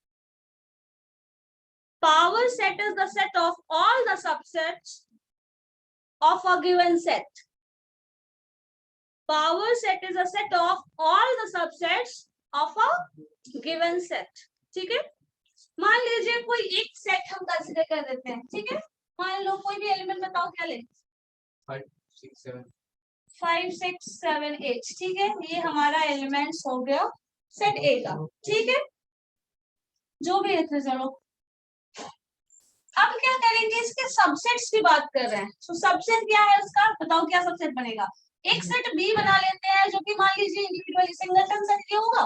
Speaker 1: power set is the set of all the subsets of a given set. Power set is a set of all the subsets of a given set. ठीक है, मान लीजिए कोई एक set हम consider कर देते हैं, ठीक है। मान लो कोई भी एलिमेंट बताओ, क्या ले?
Speaker 4: 5 6 7
Speaker 1: 5 6 7 8, ठीक है, ये हमारा एलिमेंट्स हो गया सेट ए का, ठीक है, जो भी है चलो। अब क्या करेंगे, इसके सबसेट्स की बात कर रहे हैं, तो सबसेट क्या है उसका बताओ, क्या सबसेट बनेगा? एक सेट बी बना लेते हैं जो कि मान लीजिए इंडिविजुअली सिंगलटन सेट क्या होगा,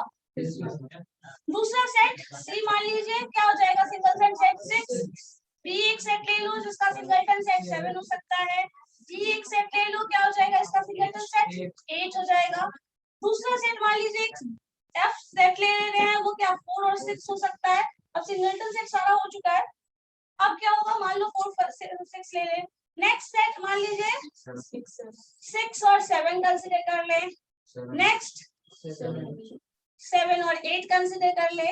Speaker 1: दूसरा सेट सी मान लीजिए क्या हो जाएगा, सिंगल सेट 6, बी एक सेट ले लो जिसका सिंगलटन सेट 7 हो सकता है, डी एक सेट ले लो क्या हो जाएगा इसका सिंगलटन सेट 8 हो जाएगा, दूसरा सेट मान लीजिए एफ सेट ले रहे हैं, वो क्या 4 और 6 हो सकता है। अब सिंगलटन सेट सारा हो चुका है, अब क्या होगा, मान लो 4 6 ले लें। नेक्स्ट सेट मान लीजिए 6 और 7 कंसिडर कर ले। नेक्स्ट 7 और 8 कंसिडर कर ले।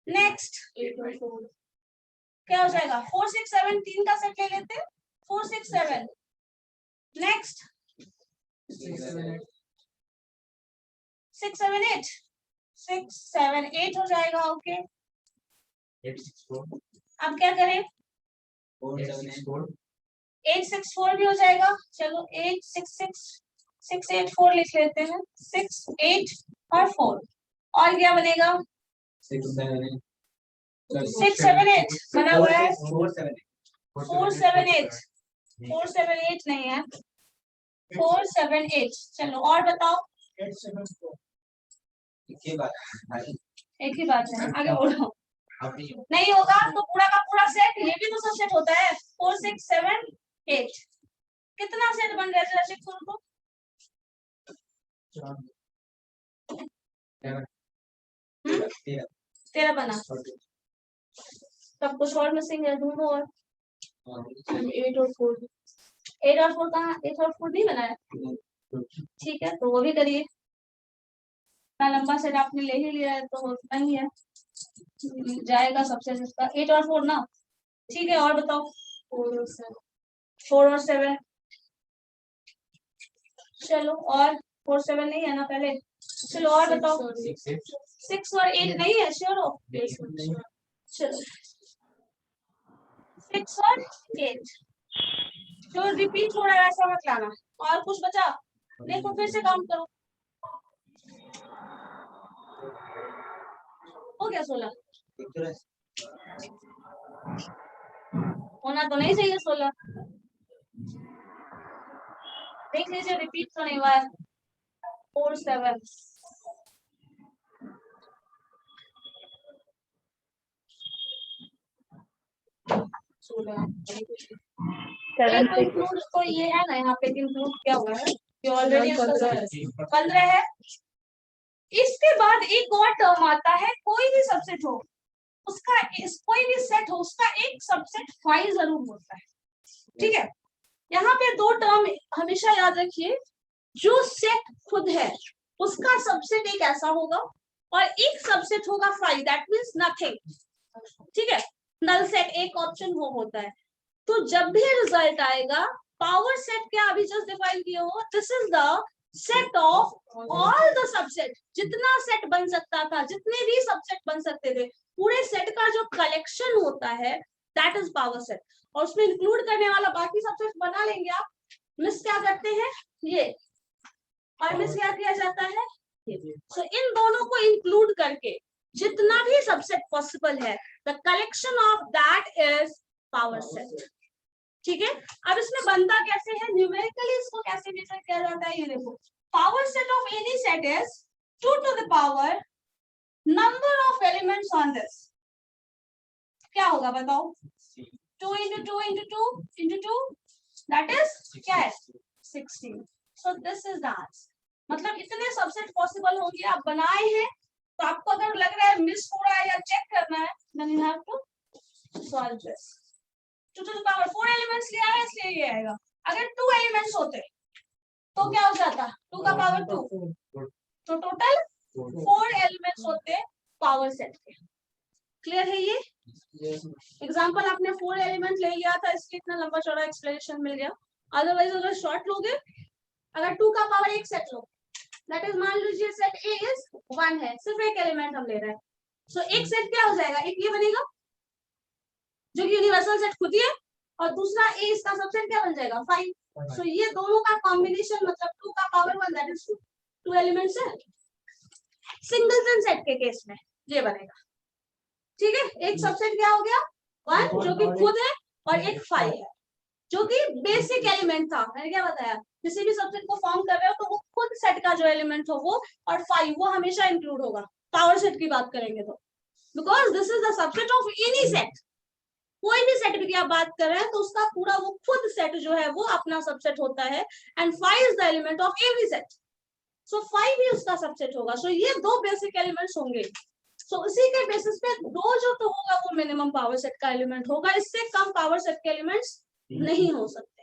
Speaker 1: नेक्स्ट क्या हो जाएगा, 4 6 7 3 का सेट ले लेते हैं, 4 6 7। नेक्स्ट 6 7 8 6 7 8 हो जाएगा। ओके, अब क्या करें, 8 6 4 भी हो जाएगा। चलो 8 6 6 6 8 4 लिख लेते हैं, 6 8 और 4। और क्या बनेगा, 6 7 8 बना हुआ है, 4 7 8 4 7 8 नहीं है, 4 7 8। चलो और बताओ,
Speaker 4: 8 7 4
Speaker 1: एक ही बात है, आगे बोलो। नहीं होगा तो पूरा का पूरा सेट, ये भी तो सब सेट होता है, 4 6 7 8। कितना सेट बन रहा है जरा चेक करो तो। 13 बना, तब कुछ और मिसिंग है, ढूंढो। और 8 और 4, 8 और 4 कहाँ, 8 और 4 नहीं बनाया, ठीक है तो वो भी करिए। इतना लंबा सेट आपने ले ही लिया है तो उतना ही है, जाएगा सबसे सस्ता 8 और 4 ना। ठीक है और बताओ, 4 और 7। चलो और 4 7 नहीं है ना पहले, चलो और बताओ, 6 और 8 नहीं है, श्योर हो। चलो 6 और 8, जो रिपीट हो रहा है ऐसा मत लाना। और कुछ बचा, देखो फिर से काउंट करो, हो गया 16, होना तो नहीं चाहिए 16। देख लीजिए रिपीट तो नहीं हुआ है, 4 7। इंक्लूड तो ये है ना यहाँ पे, इंक्लूड क्या हुआ है, ये ऑलरेडी 15 है। इसके बाद एक और टर्म आता है, कोई भी सबसेट हो उसका, कोई भी सेट हो उसका एक सबसेट फाई जरूर होता है, ठीक है। यहाँ पे दो टर्म हमेशा याद रखिए, जो सेट खुद है उसका सबसेट एक ऐसा होगा और एक सबसेट होगा फाई, दैट मींस नथिंग, ठीक है। नल सेट एक ऑप्शन वो होता है। तो जब भी रिजल्ट आएगा, पावर सेट क्या अभी जस्ट डिफाइन किए हो, this is the set of all the subset, जितना सेट बन सकता था, जितने भी सबसेट बन सकते थे, पूरे सेट का जो कलेक्शन होता है दैट इज पावर सेट। और उसमें इंक्लूड करने वाला बाकी सबसेट बना लेंगे आप। मिस क्या करते हैं ये, और मिस क्या किया जाता है ये। सो इन दोनों को इंक्लूड करके जितना भी सबसेट पॉसिबल है, the collection of that is power set, ठीक है। अब इसमें बनता कैसे है, न्यूमेरिकली इसको कैसे मेजर किया जाता है, ये देखो, power set of any set is 2 to the power number of elements on this. क्या होगा बताओ, 2 into 2 into 2 into 2, that is क्या है 16। so this is the answer। मतलब इतने सबसेट पॉसिबल होंगे, आप बनाए हैं तो आपको अगर लग रहा है मिस हो रहा है या चेक करना है, then you have to solve this। 2 to the power 4 elements लिया है इसलिए ये आएगा। अगर 2 एलिमेंट्स होते तो क्या हो जाता, 2 का पावर 2, तो टोटल 4 एलिमेंट्स होते पावर सेट के। क्लियर है ये एग्जांपल, आपने 4 एलिमेंट ले लिया था इसलिए इतना लंबा चौड़ा एक्सप्लेनेशन मिल गया। अदरवाइज अगर शॉर्ट लोगे, अगर 2 का power 1 set low, that is मान लीजिए सेट ए इज 1 है, सिर्फ एक एलिमेंट हम ले रहे हैं, सो एक सेट क्या हो जाएगा, एक ये बनेगा जो कि यूनिवर्सल सेट खुद ही है, और दूसरा ए इसका सबसेट क्या बन जाएगा 5। सो ये दोनों का कॉम्बिनेशन मतलब 2 का पावर 1 दैट इज 2 एलिमेंट्स है। सिंगलटन सेट के केस में ये बनेगा, ठीक है। एक सबसेट क्या हो गया 1 जो कि खुद है, और एक 5 है जो कि बेसिक एलिमेंट था। मैंने क्या बताया, किसी भी सबसेट को फॉर्म कर रहे हो तो वो खुद सेट का जो एलिमेंट हो वो, और 5 वो हमेशा इंक्लूड होगा पावर सेट की बात करेंगे तो, because this is the subset of any set. कोई भी सेट की आप बात कर रहे हैं तो उसका पूरा वो खुद सेट जो है वो अपना सबसेट होता है, and 5 is the element of every set. So 5 ही उसका सबसेट होगा। सो ये दो बेसिक एलिमेंट्स होंगे। सो उसी के बेसिस पे दो जो तो होगा वो मिनिमम पावर सेट का एलिमेंट होगा, इससे कम पावर सेट के एलिमेंट्स नहीं हो सकते।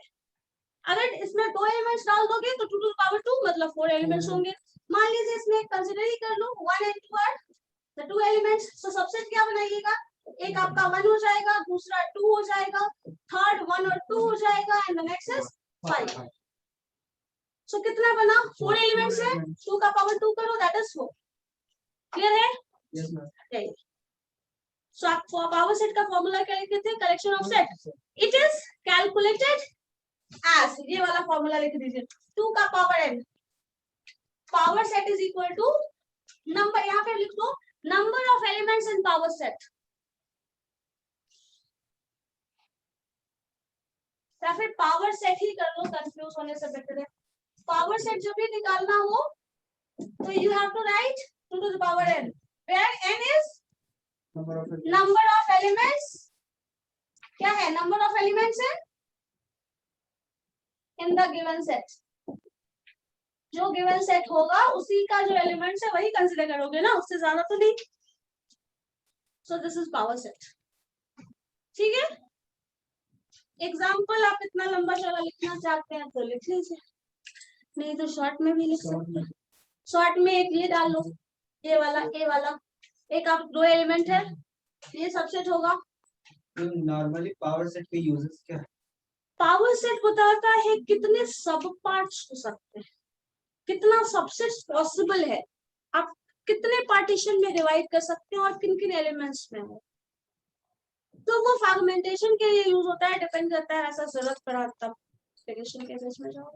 Speaker 1: अगर इसमें दो एलिमेंट्स डाल दोगे तो 2 to the power 2 मतलब 4 एलिमेंट्स होंगे। मान लीजिए इसमें कंसीडर ही कर लो 1 and 2 are the 2 elements। So subset क्या बनाइएगा, एक आपका 1 हो जाएगा, दूसरा 2 हो जाएगा, थर्ड 1 और 2 हो जाएगा एंड द नेक्स्ट इज 5। सो कितना बना, 4 एलिमेंट्स है, 2 का पावर 2 करो दैट इज 4। क्लियर है?
Speaker 4: Yes, ma'am.
Speaker 1: सो आप पावर सेट का फॉर्मूला क्या लिखते थे, collection of set. It is calculated as, ये वाला फॉर्मूला लिख दीजिए, 2 का power n। Power set is equal to number, यहाँ पे लिख दो number of elements in power set, या फिर पावर सेट ही कर लो, कंफ्यूज होने से बेटर है। पावर सेट जब भी निकालना हो तो you have to write 2 to the power n, where n is number of elements. क्या है, नंबर ऑफ एलिमेंट्स है इन द गिवन सेट। जो गिवन सेट होगा उसी का जो एलिमेंट्स है वही कंसीडर करोगे ना, उससे ज्यादा तो नहीं। सो दिस इज पावर सेट। ठीक है, एग्जाम्पल आप इतना लंबा चौड़ा लिखना चाहते हैं तो लिख लीजिए, नहीं तो शॉर्ट में भी लिख सकते हैं। शॉर्ट में एक ये डाल लो, ये वाला एक आप दो एलिमेंट है, ये सबसेट होगा।
Speaker 4: नॉर्मली पावर सेट के यूजेस क्या है?
Speaker 1: पावर सेट बताता है कितने सब पार्ट्स हो सकते हैं, कितना सबसेट पॉसिबल है, आप कितने पार्टीशन में डिवाइड कर सकते हैं और किन किन एलिमेंट्स में है। तो वो फ्रैगमेंटेशन के लिए यूज होता है, डिपेंड करता है, ऐसा जरूरत पड़ा तब एप्लीकेशन के केस में जाओ।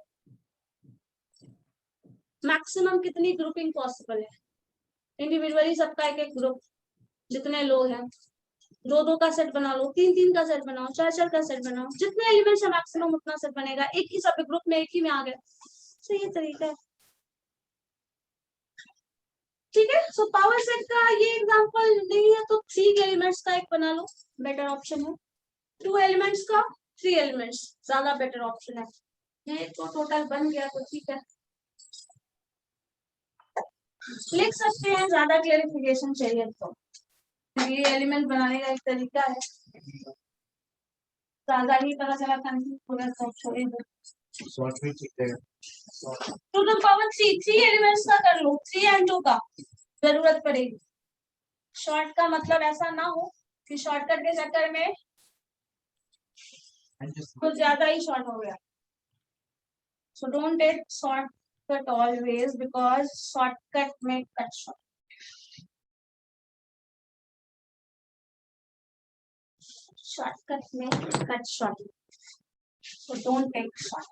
Speaker 1: मैक्सिमम कितनी ग्रुपिंग पॉसिबल है, इंडिविजुअली सबका एक एक ग्रुप, जितने लोग हैं 2-2 का सेट बना लो, 3-3 का सेट बनाओ, 4-4 का सेट बनाओ, जितने एलिमेंट्स है मैक्सिमम उतना सेट बनेगा, एक ही सब ग्रुप में एक ही में आ गया। सो ये तरीका है। ठीक है, सो पावर सेट का ये एग्जांपल नहीं है तो 3 एलिमेंट्स का एक बना लो, बेटर ऑप्शन है। 2 एलिमेंट्स का 3 एलिमेंट्स ज्यादा बेटर ऑप्शन है। ये तो टोटल बन गया तो ठीक है, लिख सकते हैं, ज्यादा क्लेरिफिकेशन चाहिए तो ये एलिमेंट बनाने का एक तरीका है, ज्यादा ही पता चला कंफ्यूज पूरा सब छोड़ दो।
Speaker 4: शॉर्ट में ठीक है।
Speaker 1: 2 to the power 3 एलिमेंट्स का कर लो, 3 and 2 का जरूरत पड़ेगी। शॉर्ट का मतलब ऐसा ना हो कि शॉर्टकट के चक्कर में कुछ ज्यादा ही शॉर्ट हो गया। So don't take shortcut always, because shortcut में कट शॉर्ट। शॉर्टकट में cut short, so don't take short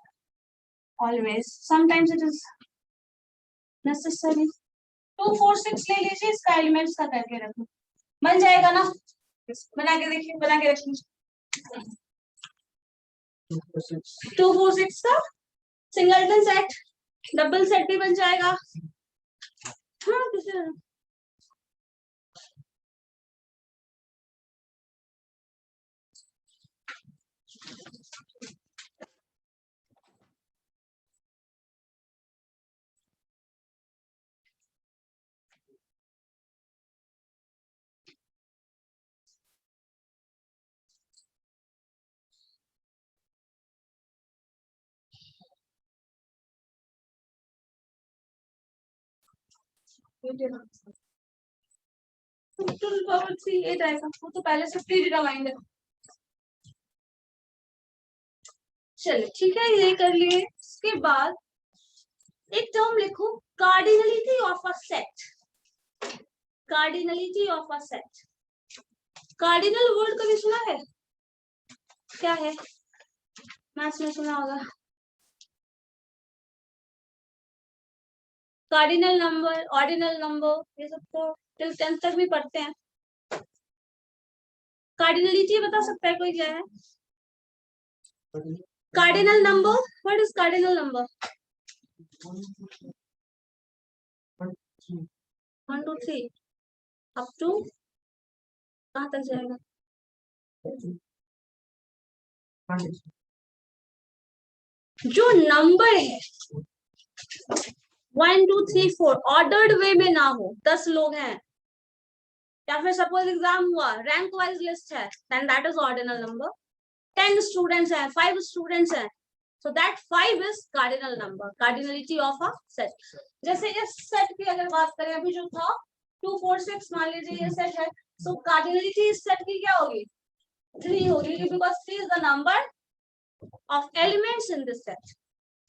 Speaker 1: always, sometimes it is necessary। 2 4 6 ले लीजिए, इसका एलिमेंट्स का करके रखो, बन जाएगा ना, बना के देखिए, बना के रखिए। 2 4 6 का सिंगलटन सेट, डबल सेट भी बन जाएगा। हाँ किसी पावर 3 8 आएगा, वो तो पहले से प्री डिटरमाइंड है। चलिए ठीक है, ये कर लिए। इसके बाद एक टर्म लिखो, cardinality of a set. Cardinality of a set, cardinal word कभी सुना है? क्या है, मैथ्स में सुना होगा। कार्डिनल नंबर, ऑर्डिनल नंबर, ये सब तो टिल 10th तक भी पढ़ते हैं। कार्डिनलिटी बता सकता है कोई, क्या है cardinal number? What is cardinal number? 1 2 3 up to कहाँ तक जाएगा? जो नंबर है 1 2 3 4 ऑर्डर्ड वे में ना हो, 10 लोग हैं, या फिर सपोज एग्जाम हुआ रैंक वाइज लिस्ट है, then that is ordinal number. 10 students हैं, 5 स्टूडेंट्स हैं, so that 5 is cardinal number, cardinality of a set। जैसे इस सेट की अगर बात करें, अभी जो था 2 4 6 मान लीजिए ये सेट है, so cardinality इस सेट की क्या होगी, 3 होगी, because 3 is the number of elements in this set,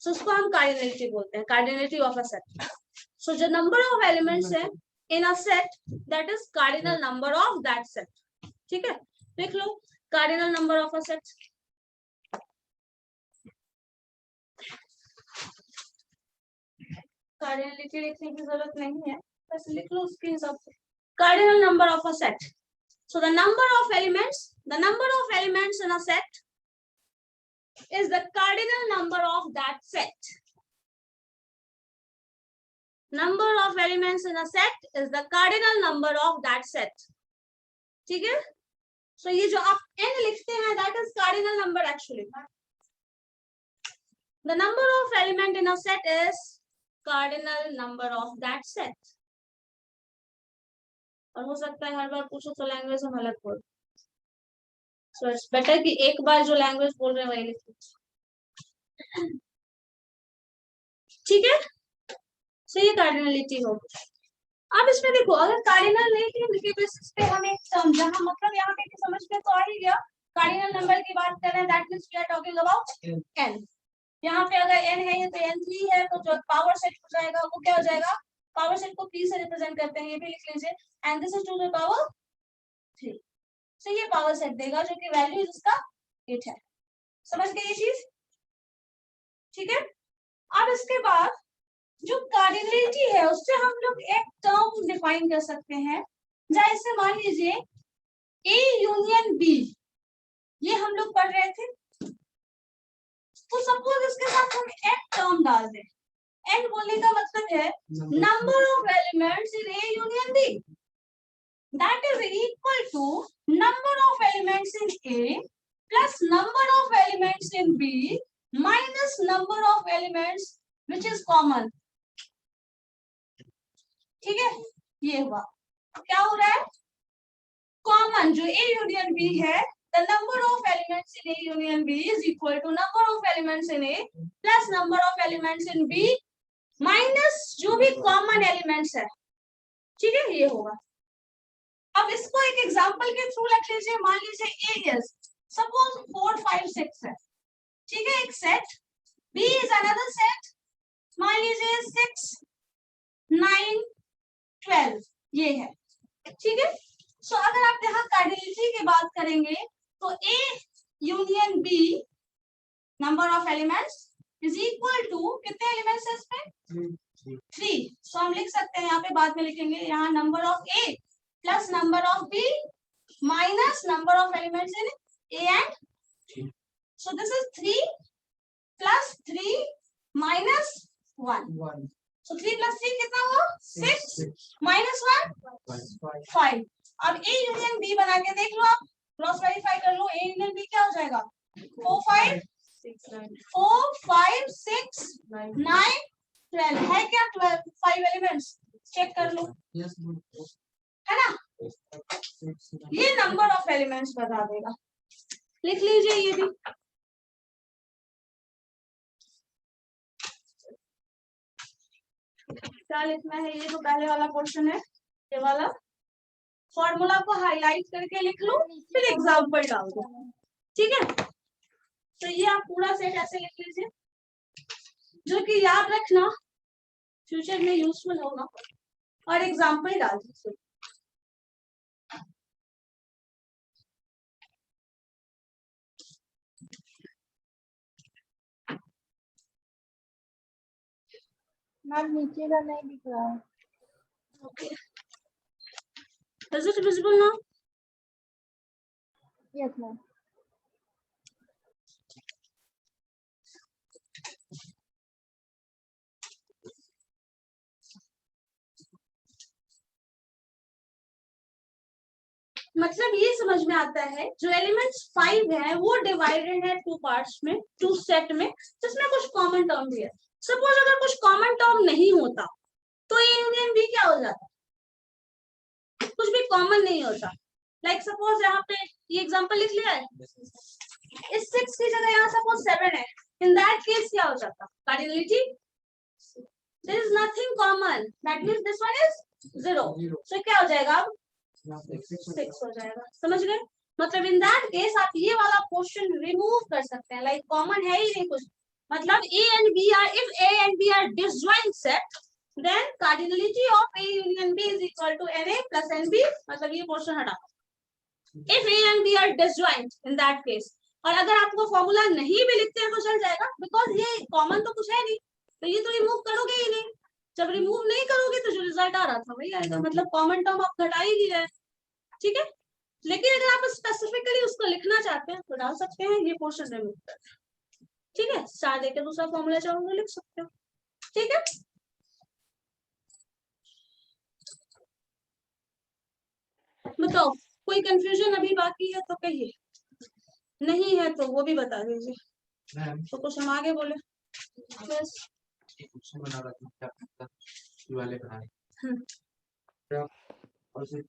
Speaker 1: so उसको हम cardinality बोलते हैं, cardinality of a set। so जो number of elements है in a set, that is cardinal number of that set। ठीक है, देख लो cardinal number of a set। Cardinality लिखने की जरूरत नहीं है, बस लिख लो उसके हिसाब से। Cardinal number of a set, so the number of elements in a set is the cardinal number of that set. Number of elements in a set is the cardinal number of that set. ठीक है, सो ये जो आप n लिखते हैं, that is cardinal number actually. The number of element in a set is cardinal number of that set। और हो सकता है हर बार पूछो तो लैंग्वेज हम अलग बोल, सो इट्स बेटर कि एक बार जो लैंग्वेज बोल रहे हैं वही लिखो। ठीक है, सो ये कार्डिनलिटी हो। अब इसमें देखो, अगर कार्डिनल नहीं थी के बेसिस पे हम एक टर्म, जहां मतलब यहाँ पे समझ में तो आ ही गया, कार्डिनल नंबर की बात कर रहे हैं, that means we are talking about n। यहाँ पे अगर n है तो n3 है, तो जो पावर सेट हो जाएगा वो क्या हो जाएगा, पावर सेट को p से रिप्रेजेंट करते हैं, ये भी लिख लीजिए, and this is to the power 3। So ये पावर सेट देगा जो कि वैल्यू इसका 8 है। समझ गए ये चीज? ठीक है, अब इसके बाद जो कार्डिनलिटी है उससे हम लोग एक टर्म डिफाइन कर सकते हैं, जैसे मान लीजिए A यूनियन B, ये हम लोग पढ़ रहे थे, तो सपोज इसके साथ हम n टर्म डाल दें। n बोलने का मतलब है number of elements in A union B, that is equal to number of elements in A plus number of elements in B minus number of elements which is common. ठीक है, ये हुआ, क्या हो रहा है, कॉमन जो A यूनियन B है, the number of elements in A union B is equal to number of elements in A plus number of elements in B minus जो भी common elements है। ठीक है, ये होगा। अब इसको एक एग्जांपल के थ्रू रख लीजिए, मान लीजिए A is suppose 4 5 6 है, ठीक है, एक set, B is another set, मान लीजिए 6 9 12 ये है। ठीक है, सो अगर आप यहाँ कार्डिनलिटी की बात करेंगे तो A union B number of elements is equal to कितने एलिमेंट्स है इसमें 3। सो हम लिख सकते हैं, यहाँ पे बाद में लिखेंगे, यहाँ number of A plus number of B minus number of elements in A and, so this is 3 plus 3 minus 1, so 3 plus 3 कितना हुआ 6 माइनस 1 5। अब A यूनियन B बना के देख लो, आप क्रॉस वेरीफाई कर लो, A यूनियन B क्या हो जाएगा 4 5 6 9 12 है क्या, 5 एलिमेंट्स, चेक कर लो, है ना, ये नंबर ऑफ एलिमेंट्स बता देगा। लिख लीजिए ये भी, क्या लिखना है, ये जो पहले वाला क्वेश्चन है, ये वाला फॉर्मूला को हाईलाइट करके लिख लो, फिर एग्जांपल डाल दो। ठीक है, तो ये आप पूरा सेट ऐसे लिख लीजिए, जो कि याद रखना फ्यूचर में यूजफुल होगा, और एग्जांपल डाल दीजिए।
Speaker 3: मैम नीचे का नहीं दिख रहा है।
Speaker 1: Okay. Is it visible now?
Speaker 3: Yes ma'am.
Speaker 1: मतलब ये समझ में आता है, जो एलिमेंट्स 5 है वो डिवाइडेड है 2 पार्ट्स में, 2 सेट में, जिसमें कुछ कॉमन टर्म भी है। सपोज अगर कुछ कॉमन टर्म नहीं होता तो ए यूनियन बी क्या हो जाता, कुछ भी कॉमन नहीं होता। लाइक सपोज यहाँ पे ये एग्जांपल लिख लिया है, इस 6 की जगह यहाँ सपोज 7 है, इन दैट केस क्या हो जाता, cardinality, there is nothing common, that means this one is 0, so क्या हो जाएगा अब 6 हो जाएगा। समझ गए? मतलब इन दैट केस आप ये वाला क्वेश्चन रिमूव कर सकते हैं, लाइक कॉमन है ही नहीं कुछ, मतलब A and B are, if A and B are disjoint set, then cardinality of A union B is equal to NA plus NB, मतलब ये पोर्शन हटा। If A and B are disjoint in that case, और अगर आपको formula नहीं भी लिखते हैं तो चल जाएगा, बिकॉज ये कॉमन तो कुछ है नहीं, तो ये तो रिमूव करोगे ही नहीं, जब रिमूव नहीं करोगे तो जो रिजल्ट आ रहा था वही आएगा, मतलब कॉमन टर्म आप घटा ही नहीं रहे। ठीक है, लेकिन अगर आप स्पेसिफिकली उसको लिखना चाहते हैं तो डाल सकते हैं ये पोर्शन रिमूव कर, ठीक है, स्टार देके दूसरा फॉर्मूला चाहोगे लिख सकते हो। ठीक है, बताओ कोई कंफ्यूजन अभी बाकी है तो कहिए, नहीं है तो वो भी बता दीजिए, तो कुछ हम आगे बोले बस।
Speaker 4: बना रहा था क्या करता ये वाले बनाए और फिर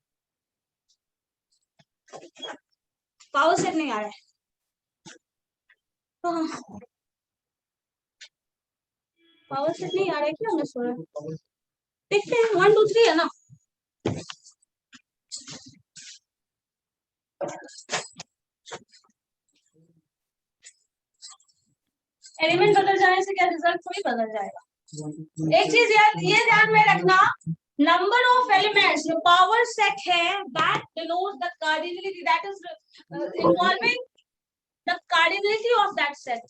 Speaker 1: पावर सेट नहीं आ रहा है, हाँ पावर सेट नहीं आ रहा है क्या, मैं सो रहा, देखते हैं 1 2 3 है ना, एलिमेंट बदल जाने से क्या रिजल्ट थोड़ी बदल जाएगा। एक चीज यार ये ध्यान में रखना, नंबर ऑफ एलिमेंट्स जो पावर सेट है that denotes the cardinality, that is involving the cardinality of that set.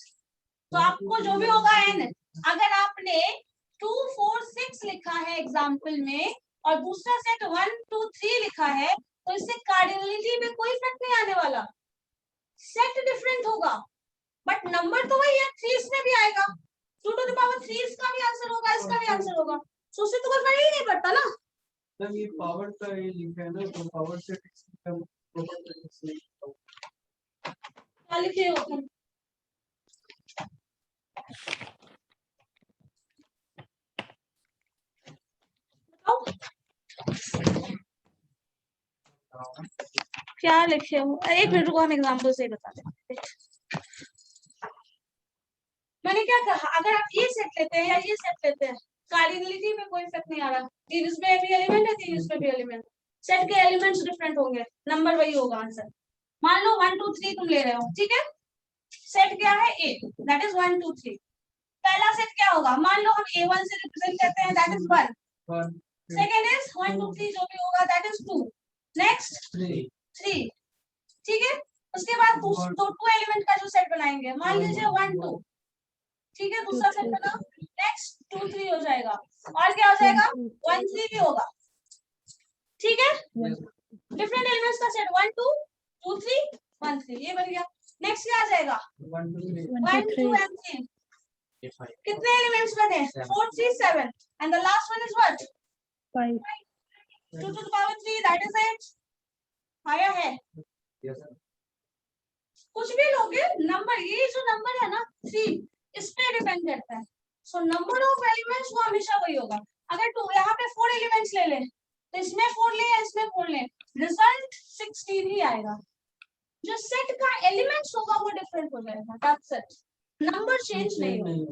Speaker 1: तो आपको जो भी होगा n, अगर आपने 2 4 6 लिखा है एग्जांपल में और दूसरा सेट 1 2 3 लिखा है, तो इससे कार्डिनलिटी में कोई इफेक्ट नहीं आने वाला, सेट डिफरेंट होगा बट नंबर तो वही है, 3 इसमें भी आएगा, 2 to the power 3 इसका भी आंसर होगा, इसका भी आंसर होगा, तो उससे तो कोई फर्क ही नहीं पड़ता ना।
Speaker 4: तब ये पावर का ये लिखा है ना, तो पावर से
Speaker 1: क्या लिखे हो तुम, क्या लिखे हो, एक मिनट रुको हम एग्जांपल से ही बता दें। मैंने क्या कहा, अगर आप ये सेट लेते हैं या ये सेट लेते हैं कार्डिनलिटी में कोई इफेक्ट नहीं आ रहा, 3 इसमें भी एलिमेंट है 3 इसमें भी एलिमेंट, सेट के एलिमेंट्स डिफरेंट होंगे, नंबर वही होगा आंसर। मान लो 1 2 3 तुम ले रहे हो, ठीक है, सेट क्या है A, दैट इज 1 2 3, पहला सेट क्या होगा, मान लो हम A1 से रिप्रेजेंट करते हैं, दैट इज 1, सेकंड इज 1 2 3 जो भी होगा दैट इज 2, नेक्स्ट 3, ठीक है, उसके बाद दो 2 एलिमेंट का जो सेट बनाएंगे, मान लीजिए 1 2, ठीक है, दूसरा सेट बना, नेक्स्ट 2 3 हो जाएगा, और क्या हो जाएगा 1 3 भी होगा, ठीक है, डिफरेंट एलिमेंट्स का सेट 1 2 2 3 1 3 ये बन गया। नेक्स्ट क्या आ जाएगा 1 2 and 3, कितने एलिमेंट्स बने 4 3 7 and the last one is what
Speaker 3: 5
Speaker 1: 2 to the power 3 that is 8, आया है, कुछ भी लोगे नंबर, ये जो नंबर है ना 3 इस पे डिपेंड करता है, सो नंबर ऑफ एलिमेंट्स वो हमेशा वही होगा। अगर तू यहाँ पे 4 एलिमेंट्स ले ले तो इसमें 4 ले या इसमें 4 ले, रिजल्ट 16 ही आएगा, जो सेट का एलिमेंट्स होगा वो डिफरेंट हो जाएगा, दैट्स इट, नंबर चेंज नहीं होगा।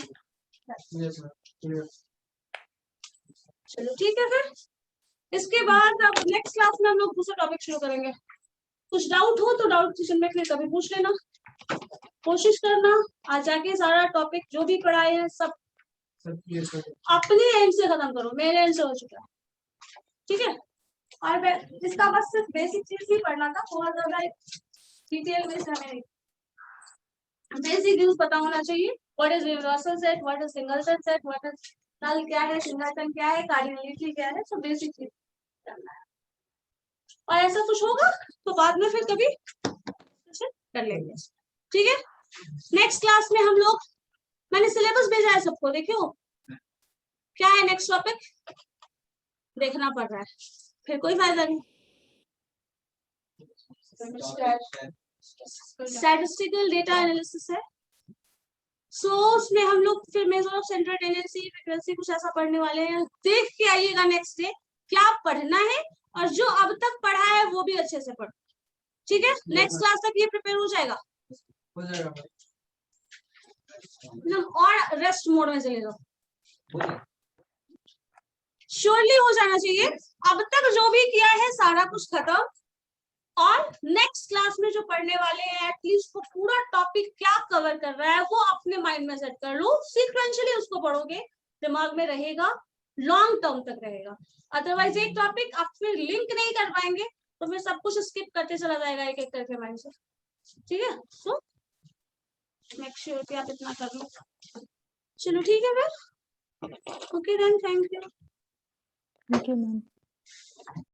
Speaker 1: चलो ठीक है, फिर इसके बाद अब नेक्स्ट क्लास में हम लोग दूसरा टॉपिक शुरू करेंगे, कुछ डाउट हो तो डाउट क्वेश्चन में कभी पूछ लेना, कोशिश करना आज जाके सारा टॉपिक जो भी पढ़ाए हैं सब अपने एंड से खत्म करो, मेरे एंड से हो चुका है, ठीक है, और इसका बस सिर्फ बेसिक चीज ही पढ़ना था, बहुत ज्यादा डिटेल में हमें बेसिक यूज पता होना चाहिए, what is universal set, what is single set, what is null क्या है, सिंगलटन क्या है, कार्डिनलिटी क्या है, सब बेसिक चीज करना है, और ऐसा कुछ होगा तो बाद में फिर कभी कर लेंगे, ठीक है। नेक्स्ट क्लास में हम लोग, मैंने सिलेबस भेजा है सबको, देखियो क्या है नेक्स्ट टॉपिक, देखना पड़ रहा है, फिर कोई फायदा नहीं। स्टैटिस्टिकल डेटा एनालिसिस है, सो उसमें हम लोग फिर measure of central tendency, frequency, कुछ ऐसा पढ़ने वाले हैं। देख के आइएगा नेक्स्ट डे क्या पढ़ना है, और जो अब तक पढ़ा है वो भी अच्छे से पढ़ो, ठीक है। नेक्स्ट क्लास तक ये प्रिपेयर हो जाएगा,
Speaker 4: हो जाएगा
Speaker 1: एकदम, और रेस्ट मोड में चले जाओ, श्योरली हो जाना चाहिए। अब तक जो भी किया है सारा कुछ खत्म, और नेक्स्ट क्लास में जो पढ़ने वाले हैं एटलीस्ट वो पूरा टॉपिक क्या कवर कर रहा है वो अपने माइंड में सेट कर लो। सीक्वेंशियली उसको पढ़ोगे, दिमाग में रहेगा, लॉन्ग टर्म तक रहेगा। अदरवाइज एक टॉपिक आप फिर लिंक नहीं कर पाएंगे तो फिर सब कुछ स्किप करते चला जाएगा एक एक करके माइंड से, ठीक है। सो मेक श्योर कि आप इतना कर लो। चलो ठीक है फिर, okay then, thank you.
Speaker 3: Thank you ma'am.